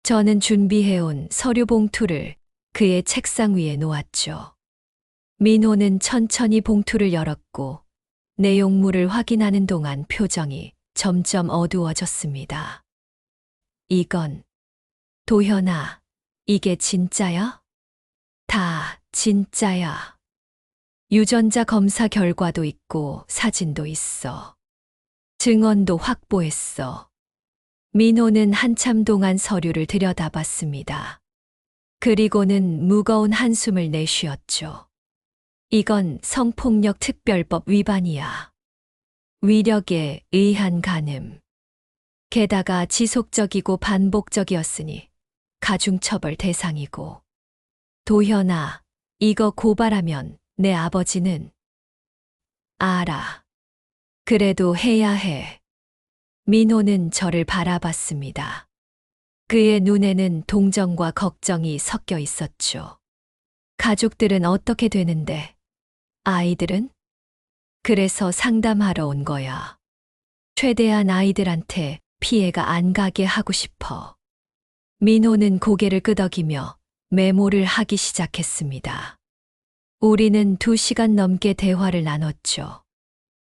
저는 준비해온 서류 봉투를 그의 책상 위에 놓았죠. 민호는 천천히 봉투를 열었고 내용물을 확인하는 동안 표정이 점점 어두워졌습니다. 이건, 도현아, 이게 진짜야? 다 진짜야. 유전자 검사 결과도 있고 사진도 있어. 증언도 확보했어. 민호는 한참 동안 서류를 들여다봤습니다. 그리고는 무거운 한숨을 내쉬었죠. 이건 성폭력 특별법 위반이야. 위력에 의한 간음. 게다가 지속적이고 반복적이었으니 가중처벌 대상이고. 도현아, 이거 고발하면 내 아버지는. 알아. 그래도 해야 해. 민호는 저를 바라봤습니다. 그의 눈에는 동정과 걱정이 섞여 있었죠. 가족들은 어떻게 되는데? 아이들은? 그래서 상담하러 온 거야. 최대한 아이들한테 피해가 안 가게 하고 싶어. 민호는 고개를 끄덕이며 메모를 하기 시작했습니다. 우리는 2시간 넘게 대화를 나눴죠.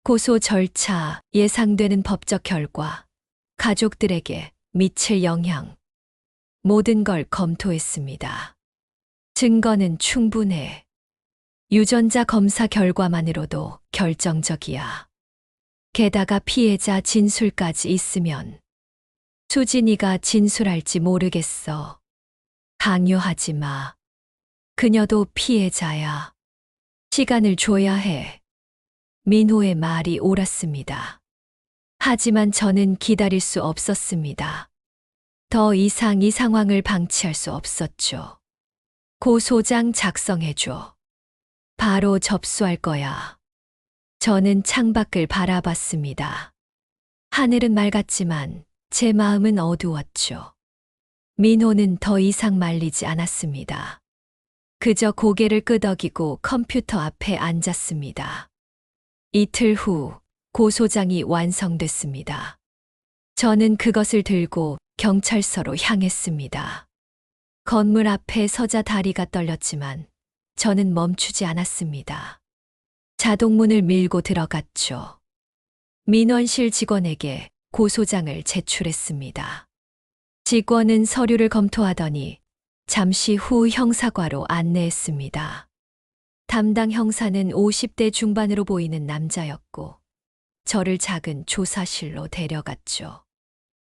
고소 절차, 예상되는 법적 결과, 가족들에게 미칠 영향. 모든 걸 검토했습니다. 증거는 충분해. 유전자 검사 결과만으로도 결정적이야. 게다가 피해자 진술까지 있으면 수진이가 진술할지 모르겠어. 강요하지 마. 그녀도 피해자야. 시간을 줘야 해. 민호의 말이 옳았습니다. 하지만 저는 기다릴 수 없었습니다. 더 이상 이 상황을 방치할 수 없었죠. 고소장 작성해줘. 바로 접수할 거야. 저는 창밖을 바라봤습니다. 하늘은 맑았지만 제 마음은 어두웠죠. 민호는 더 이상 말리지 않았습니다. 그저 고개를 끄덕이고 컴퓨터 앞에 앉았습니다. 이틀 후 고소장이 완성됐습니다. 저는 그것을 들고 경찰서로 향했습니다. 건물 앞에 서자 다리가 떨렸지만 저는 멈추지 않았습니다. 자동문을 밀고 들어갔죠. 민원실 직원에게 고소장을 제출했습니다. 직원은 서류를 검토하더니 잠시 후 형사과로 안내했습니다. 담당 형사는 50대 중반으로 보이는 남자였고 저를 작은 조사실로 데려갔죠.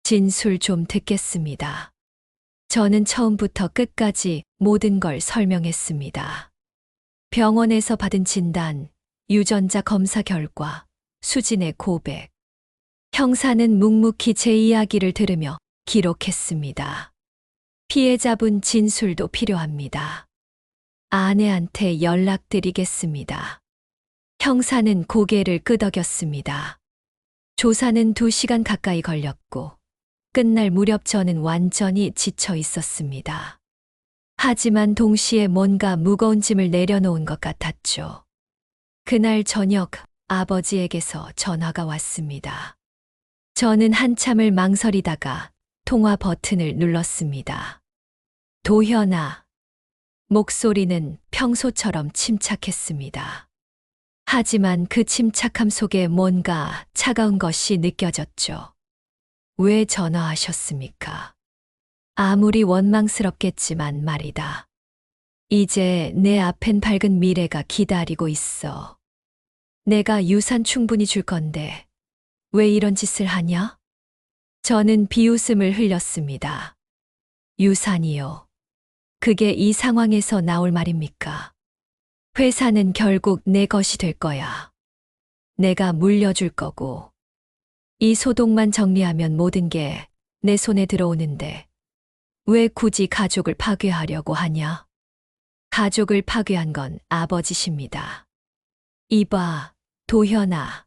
진술 좀 듣겠습니다. 저는 처음부터 끝까지 모든 걸 설명했습니다. 병원에서 받은 진단, 유전자 검사 결과, 수진의 고백. 형사는 묵묵히 제 이야기를 들으며 기록했습니다. 피해자분 진술도 필요합니다. 아내한테 연락드리겠습니다. 형사는 고개를 끄덕였습니다. 조사는 2시간 가까이 걸렸고 끝날 무렵 저는 완전히 지쳐 있었습니다. 하지만 동시에 뭔가 무거운 짐을 내려놓은 것 같았죠. 그날 저녁 아버지에게서 전화가 왔습니다. 저는 한참을 망설이다가 통화 버튼을 눌렀습니다. 도현아. 목소리는 평소처럼 침착했습니다. 하지만 그 침착함 속에 뭔가 차가운 것이 느껴졌죠. 왜 전화하셨습니까? 아무리 원망스럽겠지만 말이다. 이제 내 앞엔 밝은 미래가 기다리고 있어. 내가 유산 충분히 줄 건데 왜 이런 짓을 하냐? 저는 비웃음을 흘렸습니다. 유산이요. 그게 이 상황에서 나올 말입니까? 회사는 결국 내 것이 될 거야. 내가 물려줄 거고. 이 소독만 정리하면 모든 게 내 손에 들어오는데 왜 굳이 가족을 파괴하려고 하냐? 가족을 파괴한 건 아버지십니다. 이봐, 도현아.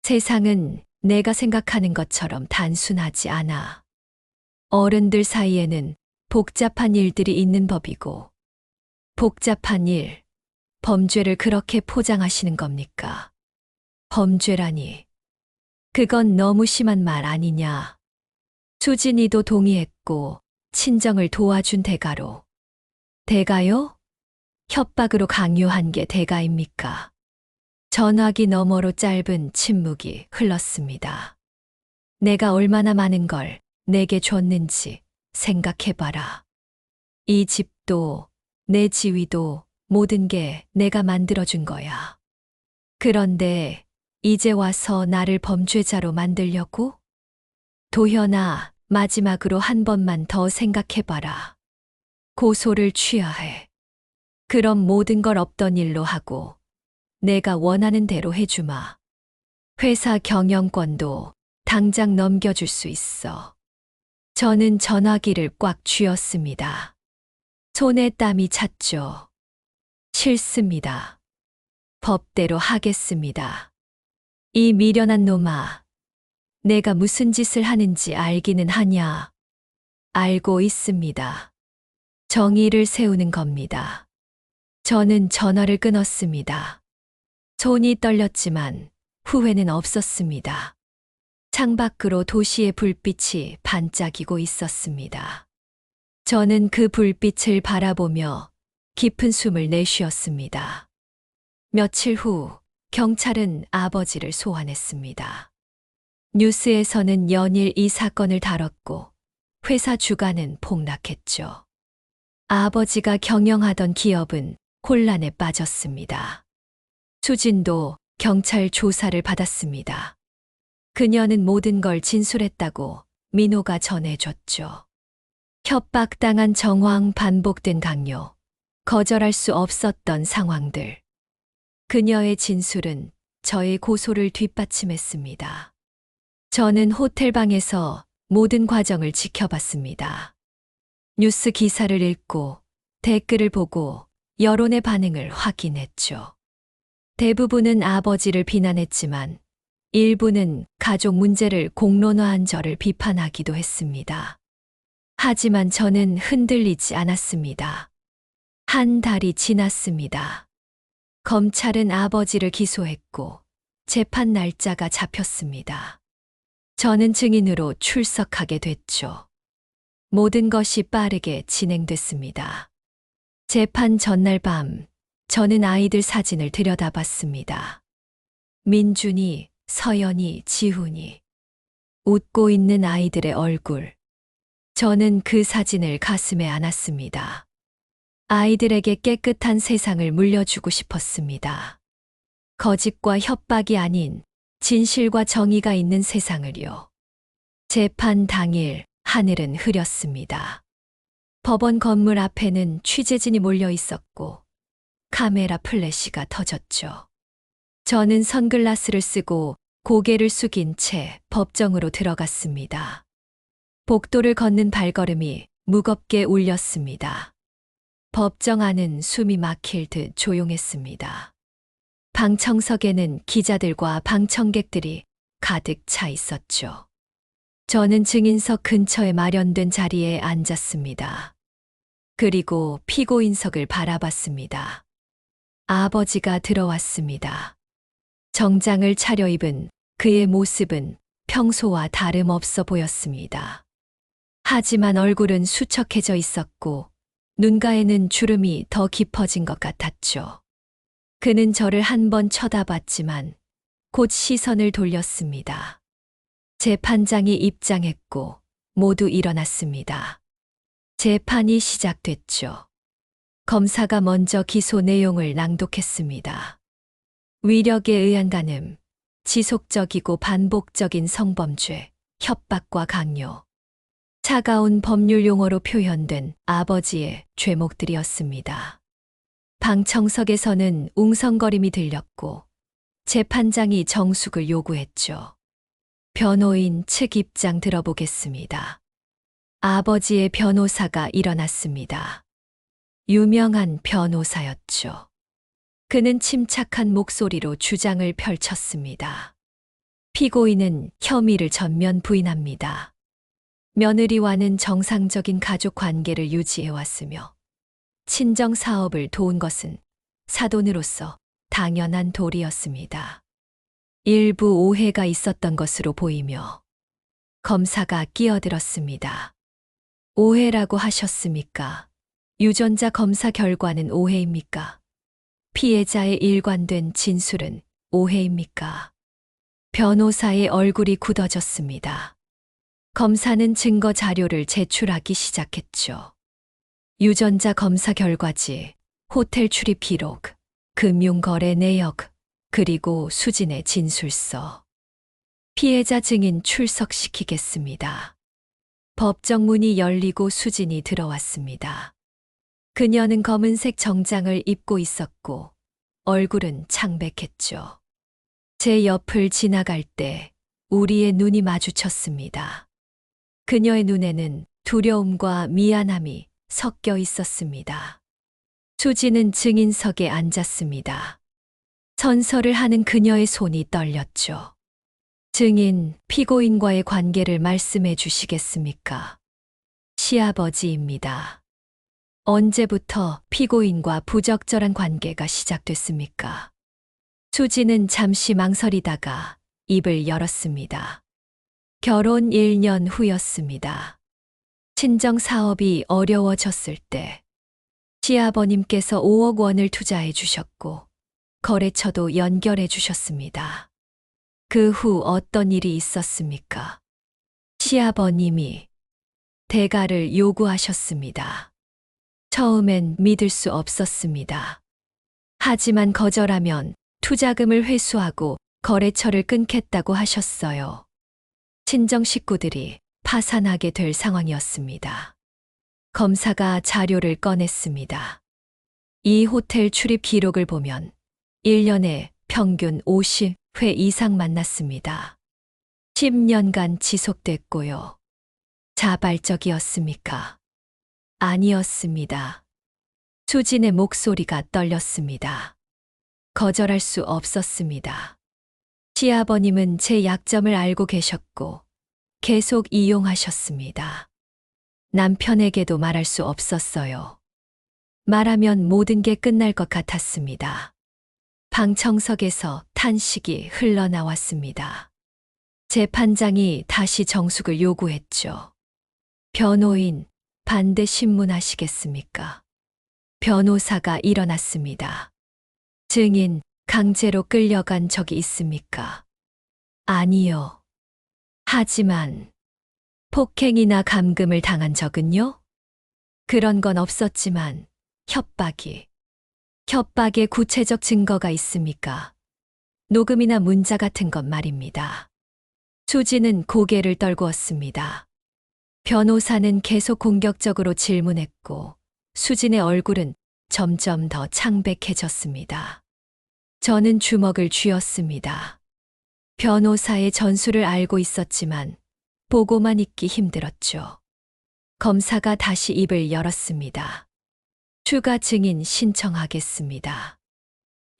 세상은 내가 생각하는 것처럼 단순하지 않아. 어른들 사이에는 복잡한 일들이 있는 법이고, 복잡한 일, 범죄를 그렇게 포장하시는 겁니까? 범죄라니. 그건 너무 심한 말 아니냐. 수진이도 동의했고, 친정을 도와준 대가로. 대가요? 협박으로 강요한 게 대가입니까? 전화기 너머로 짧은 침묵이 흘렀습니다. 내가 얼마나 많은 걸 내게 줬는지 생각해봐라. 이 집도 내 지위도 모든 게 내가 만들어준 거야. 그런데 이제 와서 나를 범죄자로 만들려고? 도현아, 마지막으로 한 번만 더 생각해봐라. 고소를 취하해. 그럼 모든 걸 없던 일로 하고 내가 원하는 대로 해주마. 회사 경영권도 당장 넘겨줄 수 있어. 저는 전화기를 꽉 쥐었습니다. 손에 땀이 찼죠. 싫습니다. 법대로 하겠습니다. 이 미련한 놈아. 내가 무슨 짓을 하는지 알기는 하냐? 알고 있습니다. 정의를 세우는 겁니다. 저는 전화를 끊었습니다. 손이 떨렸지만 후회는 없었습니다. 창밖으로 도시의 불빛이 반짝이고 있었습니다. 저는 그 불빛을 바라보며 깊은 숨을 내쉬었습니다. 며칠 후 경찰은 아버지를 소환했습니다. 뉴스에서는 연일 이 사건을 다뤘고 회사 주가는 폭락했죠. 아버지가 경영하던 기업은 혼란에 빠졌습니다. 수진도 경찰 조사를 받았습니다. 그녀는 모든 걸 진술했다고 민호가 전해줬죠. 협박당한 정황, 반복된 강요, 거절할 수 없었던 상황들. 그녀의 진술은 저의 고소를 뒷받침했습니다. 저는 호텔방에서 모든 과정을 지켜봤습니다. 뉴스 기사를 읽고 댓글을 보고 여론의 반응을 확인했죠. 대부분은 아버지를 비난했지만 일부는 가족 문제를 공론화한 저를 비판하기도 했습니다. 하지만 저는 흔들리지 않았습니다. 한 달이 지났습니다. 검찰은 아버지를 기소했고 재판 날짜가 잡혔습니다. 저는 증인으로 출석하게 됐죠. 모든 것이 빠르게 진행됐습니다. 재판 전날 밤, 저는 아이들 사진을 들여다봤습니다. 민준이, 서연이, 지훈이. 웃고 있는 아이들의 얼굴. 저는 그 사진을 가슴에 안았습니다. 아이들에게 깨끗한 세상을 물려주고 싶었습니다. 거짓과 협박이 아닌 진실과 정의가 있는 세상을요. 재판 당일 하늘은 흐렸습니다. 법원 건물 앞에는 취재진이 몰려 있었고 카메라 플래시가 터졌죠. 저는 선글라스를 쓰고 고개를 숙인 채 법정으로 들어갔습니다. 복도를 걷는 발걸음이 무겁게 울렸습니다. 법정 안은 숨이 막힐 듯 조용했습니다. 방청석에는 기자들과 방청객들이 가득 차 있었죠. 저는 증인석 근처에 마련된 자리에 앉았습니다. 그리고 피고인석을 바라봤습니다. 아버지가 들어왔습니다. 정장을 차려입은 그의 모습은 평소와 다름없어 보였습니다. 하지만 얼굴은 수척해져 있었고 눈가에는 주름이 더 깊어진 것 같았죠. 그는 저를 한 번 쳐다봤지만 곧 시선을 돌렸습니다. 재판장이 입장했고 모두 일어났습니다. 재판이 시작됐죠. 검사가 먼저 기소 내용을 낭독했습니다. 위력에 의한 간음, 지속적이고 반복적인 성범죄, 협박과 강요. 차가운 법률 용어로 표현된 아버지의 죄목들이었습니다. 방청석에서는 웅성거림이 들렸고 재판장이 정숙을 요구했죠. 변호인 측 입장 들어보겠습니다. 아버지의 변호사가 일어났습니다. 유명한 변호사였죠. 그는 침착한 목소리로 주장을 펼쳤습니다. 피고인은 혐의를 전면 부인합니다. 며느리와는 정상적인 가족 관계를 유지해왔으며 친정 사업을 도운 것은 사돈으로서 당연한 도리였습니다. 일부 오해가 있었던 것으로 보이며 검사가 끼어들었습니다. 오해라고 하셨습니까? 유전자 검사 결과는 오해입니까? 피해자의 일관된 진술은 오해입니까? 변호사의 얼굴이 굳어졌습니다. 검사는 증거 자료를 제출하기 시작했죠. 유전자 검사 결과지, 호텔 출입 기록, 금융거래 내역, 그리고 수진의 진술서. 피해자 증인 출석시키겠습니다. 법정 문이 열리고 수진이 들어왔습니다. 그녀는 검은색 정장을 입고 있었고 얼굴은 창백했죠. 제 옆을 지나갈 때 우리의 눈이 마주쳤습니다. 그녀의 눈에는 두려움과 미안함이 섞여 있었습니다. 수지는 증인석에 앉았습니다. 선서를 하는 그녀의 손이 떨렸죠. 증인, 피고인과의 관계를 말씀해 주시겠습니까? 시아버지입니다. 언제부터 피고인과 부적절한 관계가 시작됐습니까? 수지는 잠시 망설이다가 입을 열었습니다. 결혼 1년 후였습니다. 친정 사업이 어려워졌을 때 시아버님께서 5억 원을 투자해 주셨고 거래처도 연결해 주셨습니다. 그 후 어떤 일이 있었습니까? 시아버님이 대가를 요구하셨습니다. 처음엔 믿을 수 없었습니다. 하지만 거절하면 투자금을 회수하고 거래처를 끊겠다고 하셨어요. 친정 식구들이 파산하게 될 상황이었습니다. 검사가 자료를 꺼냈습니다. 이 호텔 출입 기록을 보면 1년에 평균 50회 이상 만났습니다. 10년간 지속됐고요. 자발적이었습니까? 아니었습니다. 수진의 목소리가 떨렸습니다. 거절할 수 없었습니다. 시아버님은 제 약점을 알고 계셨고 계속 이용하셨습니다. 남편에게도 말할 수 없었어요. 말하면 모든 게 끝날 것 같았습니다. 방청석에서 탄식이 흘러나왔습니다. 재판장이 다시 정숙을 요구했죠. 변호인, 반대 신문하시겠습니까? 변호사가 일어났습니다. 증인, 강제로 끌려간 적이 있습니까? 아니요. 하지만 폭행이나 감금을 당한 적은요? 그런 건 없었지만 협박의 구체적 증거가 있습니까? 녹음이나 문자 같은 것 말입니다. 수지는 고개를 떨구었습니다. 변호사는 계속 공격적으로 질문했고 수진의 얼굴은 점점 더 창백해졌습니다. 저는 주먹을 쥐었습니다. 변호사의 전술을 알고 있었지만 보고만 있기 힘들었죠. 검사가 다시 입을 열었습니다. 추가 증인 신청하겠습니다.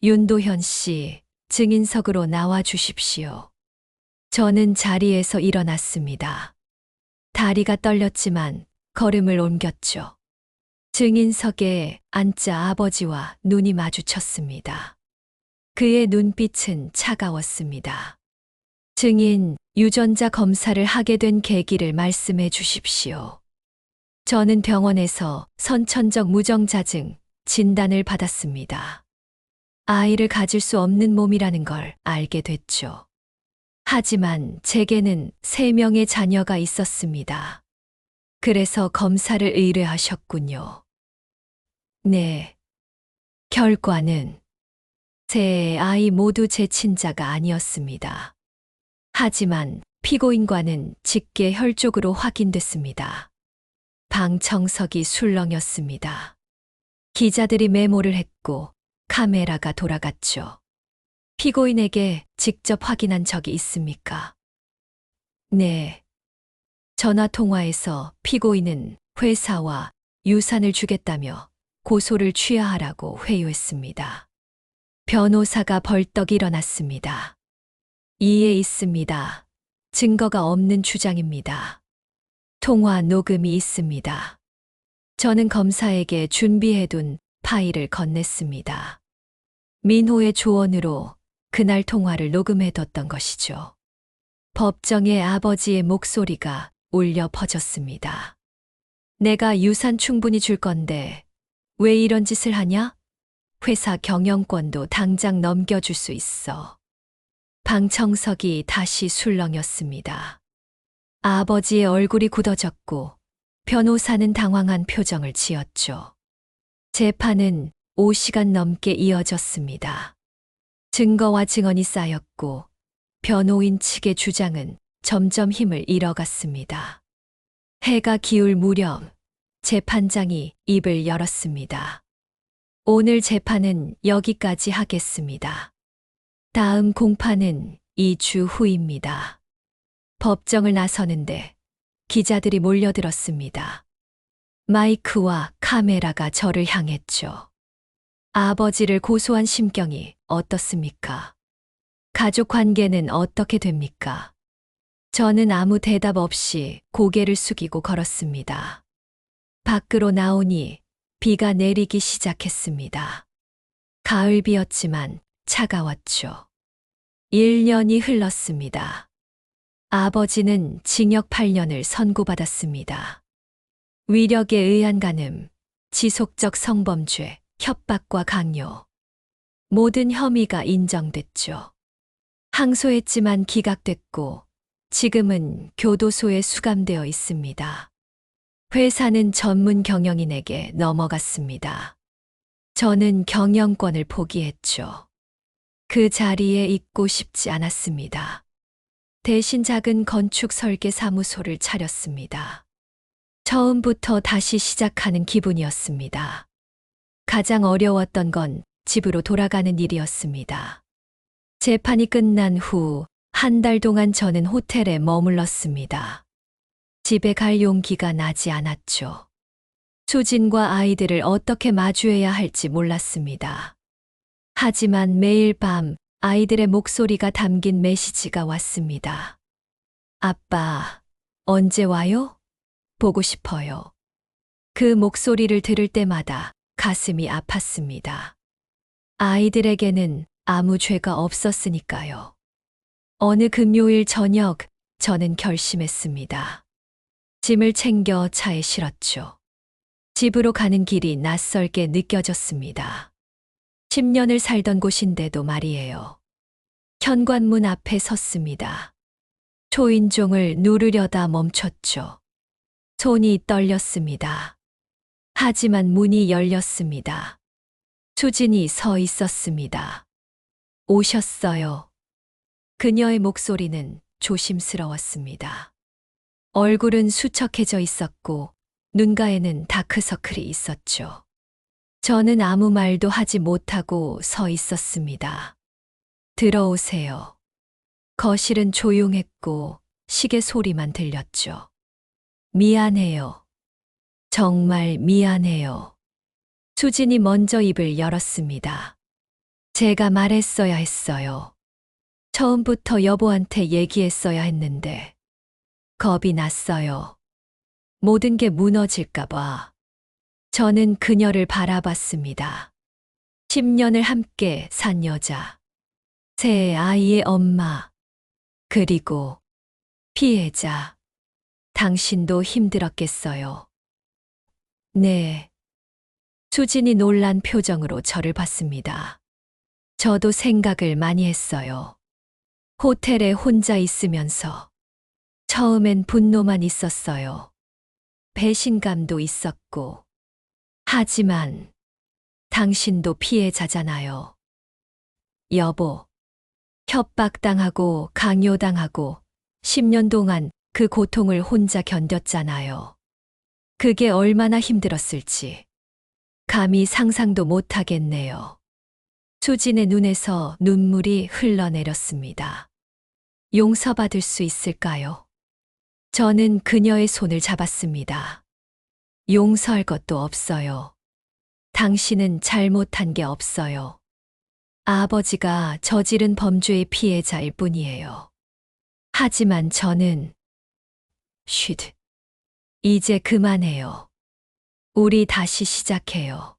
윤도현 씨, 증인석으로 나와 주십시오. 저는 자리에서 일어났습니다. 다리가 떨렸지만 걸음을 옮겼죠. 증인석에 앉자 아버지와 눈이 마주쳤습니다. 그의 눈빛은 차가웠습니다. 증인, 유전자 검사를 하게 된 계기를 말씀해 주십시오. 저는 병원에서 선천적 무정자증 진단을 받았습니다. 아이를 가질 수 없는 몸이라는 걸 알게 됐죠. 하지만 제게는 3명의 자녀가 있었습니다. 그래서 검사를 의뢰하셨군요. 네. 결과는 세 아이 모두 제 친자가 아니었습니다. 하지만 피고인과는 직계 혈족으로 확인됐습니다. 방청석이 술렁였습니다. 기자들이 메모를 했고 카메라가 돌아갔죠. 피고인에게 직접 확인한 적이 있습니까? 네. 전화 통화에서 피고인은 회사와 유산을 주겠다며 고소를 취하하라고 회유했습니다. 변호사가 벌떡 일어났습니다. 이해 있습니다. 증거가 없는 주장입니다. 통화 녹음이 있습니다. 저는 검사에게 준비해둔 파일을 건넸습니다. 민호의 조언으로 그날 통화를 녹음해뒀던 것이죠. 법정에 아버지의 목소리가 울려 퍼졌습니다. 내가 유산 충분히 줄 건데 왜 이런 짓을 하냐? 회사 경영권도 당장 넘겨줄 수 있어. 방청석이 다시 술렁였습니다. 아버지의 얼굴이 굳어졌고 변호사는 당황한 표정을 지었죠. 재판은 5시간 넘게 이어졌습니다. 증거와 증언이 쌓였고 변호인 측의 주장은 점점 힘을 잃어갔습니다. 해가 기울 무렵 재판장이 입을 열었습니다. 오늘 재판은 여기까지 하겠습니다. 다음 공판은 2주 후입니다. 법정을 나서는데 기자들이 몰려들었습니다. 마이크와 카메라가 저를 향했죠. 아버지를 고소한 심경이 어떻습니까? 가족 관계는 어떻게 됩니까? 저는 아무 대답 없이 고개를 숙이고 걸었습니다. 밖으로 나오니 비가 내리기 시작했습니다. 가을비였지만 차가웠죠. 1년이 흘렀습니다. 아버지는 징역 8년을 선고받았습니다. 위력에 의한 간음, 지속적 성범죄, 협박과 강요. 모든 혐의가 인정됐죠. 항소했지만 기각됐고 지금은 교도소에 수감되어 있습니다. 회사는 전문 경영인에게 넘어갔습니다. 저는 경영권을 포기했죠. 그 자리에 있고 싶지 않았습니다. 대신 작은 건축 설계 사무소를 차렸습니다. 처음부터 다시 시작하는 기분이었습니다. 가장 어려웠던 건 집으로 돌아가는 일이었습니다. 재판이 끝난 후 한 달 동안 저는 호텔에 머물렀습니다. 집에 갈 용기가 나지 않았죠. 수진과 아이들을 어떻게 마주해야 할지 몰랐습니다. 하지만 매일 밤 아이들의 목소리가 담긴 메시지가 왔습니다. 아빠, 언제 와요? 보고 싶어요. 그 목소리를 들을 때마다 가슴이 아팠습니다. 아이들에게는 아무 죄가 없었으니까요. 어느 금요일 저녁, 저는 결심했습니다. 짐을 챙겨 차에 실었죠. 집으로 가는 길이 낯설게 느껴졌습니다. 10년을 살던 곳인데도 말이에요. 현관문 앞에 섰습니다. 초인종을 누르려다 멈췄죠. 손이 떨렸습니다. 하지만 문이 열렸습니다. 수진이 서 있었습니다. 오셨어요. 그녀의 목소리는 조심스러웠습니다. 얼굴은 수척해져 있었고 눈가에는 다크서클이 있었죠. 저는 아무 말도 하지 못하고 서 있었습니다. 들어오세요. 거실은 조용했고 시계 소리만 들렸죠. 미안해요. 정말 미안해요. 수진이 먼저 입을 열었습니다. 제가 말했어야 했어요. 처음부터 여보한테 얘기했어야 했는데 겁이 났어요. 모든 게 무너질까봐. 저는 그녀를 바라봤습니다. 10년을 함께 산 여자, 새 아이의 엄마, 그리고 피해자. 당신도 힘들었겠어요. 네. 수진이 놀란 표정으로 저를 봤습니다. 저도 생각을 많이 했어요. 호텔에 혼자 있으면서 처음엔 분노만 있었어요. 배신감도 있었고. 하지만 당신도 피해자잖아요. 여보, 협박당하고 강요당하고 10년 동안 그 고통을 혼자 견뎠잖아요. 그게 얼마나 힘들었을지 감히 상상도 못하겠네요. 수진의 눈에서 눈물이 흘러내렸습니다. 용서받을 수 있을까요? 저는 그녀의 손을 잡았습니다. 용서할 것도 없어요. 당신은 잘못한 게 없어요. 아버지가 저지른 범죄의 피해자일 뿐이에요. 하지만 저는 쉿. 이제 그만해요. 우리 다시 시작해요.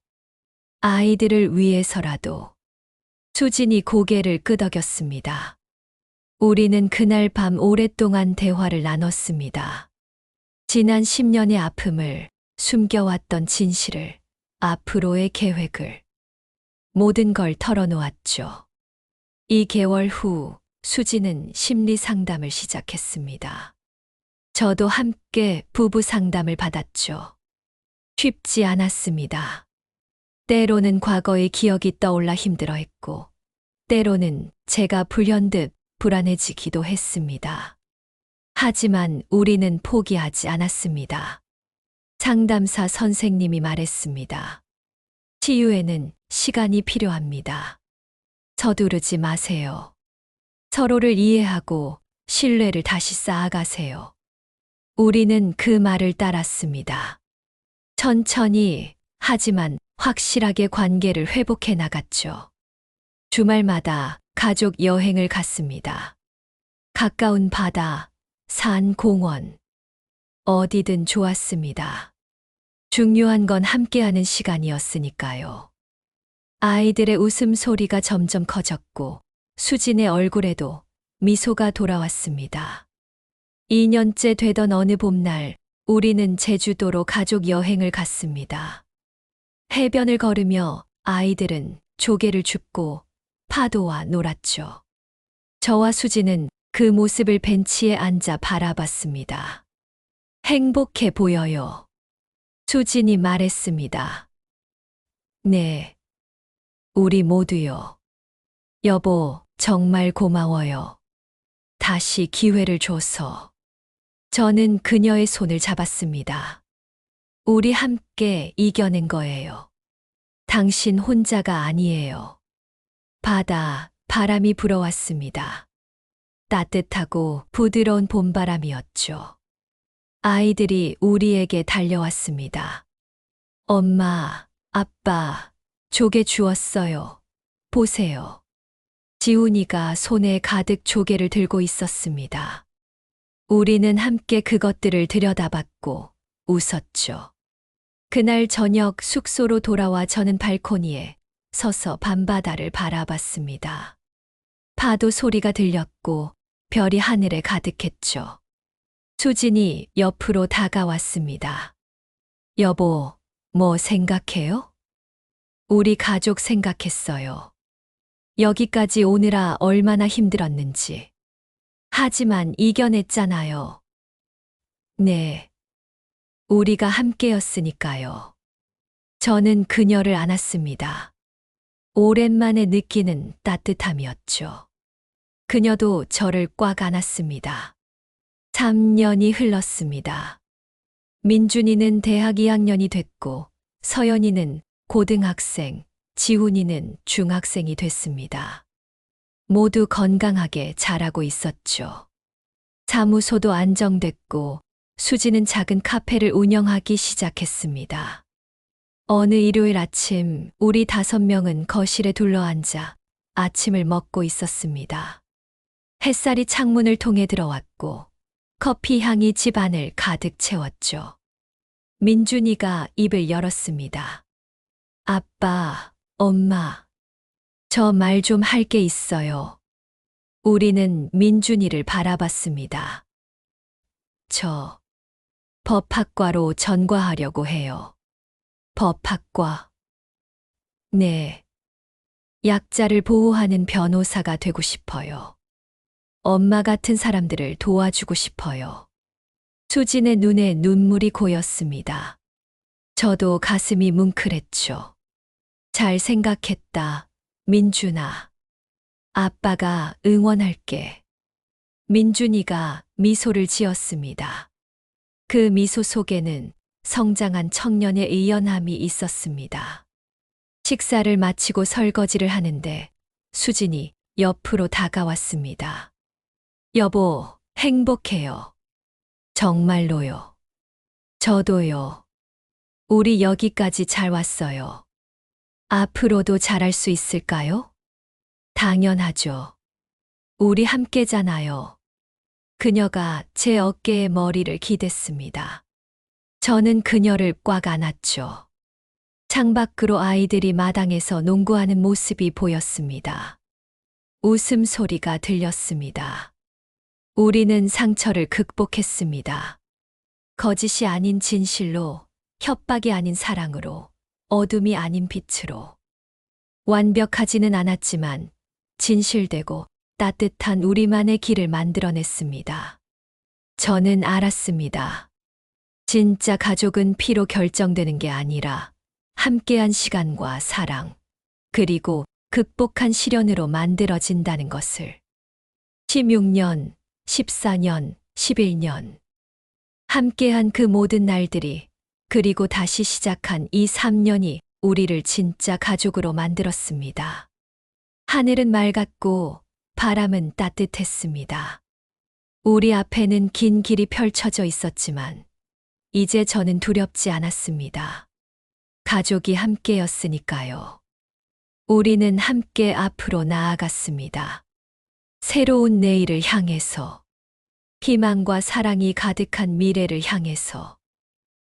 아이들을 위해서라도. 수진이 고개를 끄덕였습니다. 우리는 그날 밤 오랫동안 대화를 나눴습니다. 지난 10년의 아픔을, 숨겨왔던 진실을, 앞으로의 계획을, 모든 걸 털어놓았죠. 2개월 후 수진은 심리 상담을 시작했습니다. 저도 함께 부부 상담을 받았죠. 쉽지 않았습니다. 때로는 과거의 기억이 떠올라 힘들어했고, 때로는 제가 불현듯 불안해지기도 했습니다. 하지만 우리는 포기하지 않았습니다. 상담사 선생님이 말했습니다. 치유에는 시간이 필요합니다. 서두르지 마세요. 서로를 이해하고 신뢰를 다시 쌓아가세요. 우리는 그 말을 따랐습니다. 천천히, 하지만 확실하게 관계를 회복해 나갔죠. 주말마다 가족 여행을 갔습니다. 가까운 바다, 산, 공원, 어디든 좋았습니다. 중요한 건 함께하는 시간이었으니까요. 아이들의 웃음소리가 점점 커졌고 수진의 얼굴에도 미소가 돌아왔습니다. 2년째 되던 어느 봄날 우리는 제주도로 가족 여행을 갔습니다. 해변을 걸으며 아이들은 조개를 줍고 파도와 놀았죠. 저와 수진은 그 모습을 벤치에 앉아 바라봤습니다. 행복해 보여요. 수진이 말했습니다. 네. 우리 모두요. 여보, 정말 고마워요. 다시 기회를 줘서. 저는 그녀의 손을 잡았습니다. 우리 함께 이겨낸 거예요. 당신 혼자가 아니에요. 바다, 바람이 불어왔습니다. 따뜻하고 부드러운 봄바람이었죠. 아이들이 우리에게 달려왔습니다. 엄마, 아빠, 조개 주웠어요. 보세요. 지훈이가 손에 가득 조개를 들고 있었습니다. 우리는 함께 그것들을 들여다봤고 웃었죠. 그날 저녁 숙소로 돌아와 저는 발코니에 서서 밤바다를 바라봤습니다. 파도 소리가 들렸고 별이 하늘에 가득했죠. 수진이 옆으로 다가왔습니다. 여보, 뭐 생각해요? 우리 가족 생각했어요. 여기까지 오느라 얼마나 힘들었는지. 하지만 이겨냈잖아요. 네. 우리가 함께였으니까요. 저는 그녀를 안았습니다. 오랜만에 느끼는 따뜻함이었죠. 그녀도 저를 꽉 안았습니다. 3년이 흘렀습니다. 민준이는 대학 2학년이 됐고, 서연이는 고등학생, 지훈이는 중학생이 됐습니다. 모두 건강하게 자라고 있었죠. 사무소도 안정됐고, 수지는 작은 카페를 운영하기 시작했습니다. 어느 일요일 아침, 우리 5명은 거실에 둘러앉아 아침을 먹고 있었습니다. 햇살이 창문을 통해 들어왔고, 커피 향이 집안을 가득 채웠죠. 민준이가 입을 열었습니다. 아빠, 엄마, 저 말 좀 할 게 있어요. 우리는 민준이를 바라봤습니다. 저 법학과로 전과하려고 해요. 법학과. 네. 약자를 보호하는 변호사가 되고 싶어요. 엄마 같은 사람들을 도와주고 싶어요. 수진의 눈에 눈물이 고였습니다. 저도 가슴이 뭉클했죠. 잘 생각했다, 민준아. 아빠가 응원할게. 민준이가 미소를 지었습니다. 그 미소 속에는 성장한 청년의 의연함이 있었습니다. 식사를 마치고 설거지를 하는데 수진이 옆으로 다가왔습니다. 여보, 행복해요. 정말로요. 저도요. 우리 여기까지 잘 왔어요. 앞으로도 잘할 수 있을까요? 당연하죠. 우리 함께잖아요. 그녀가 제 어깨에 머리를 기댔습니다. 저는 그녀를 꽉 안았죠. 창밖으로 아이들이 마당에서 농구하는 모습이 보였습니다. 웃음소리가 들렸습니다. 우리는 상처를 극복했습니다. 거짓이 아닌 진실로, 협박이 아닌 사랑으로, 어둠이 아닌 빛으로. 완벽하지는 않았지만 진실되고 따뜻한 우리만의 길을 만들어냈습니다. 저는 알았습니다. 진짜 가족은 피로 결정되는 게 아니라 함께한 시간과 사랑, 그리고 극복한 시련으로 만들어진다는 것을. 16년, 14년, 11년. 함께한 그 모든 날들이, 그리고 다시 시작한 이 3년이 우리를 진짜 가족으로 만들었습니다. 하늘은 맑았고 바람은 따뜻했습니다. 우리 앞에는 긴 길이 펼쳐져 있었지만 이제 저는 두렵지 않았습니다. 가족이 함께였으니까요. 우리는 함께 앞으로 나아갔습니다. 새로운 내일을 향해서, 희망과 사랑이 가득한 미래를 향해서.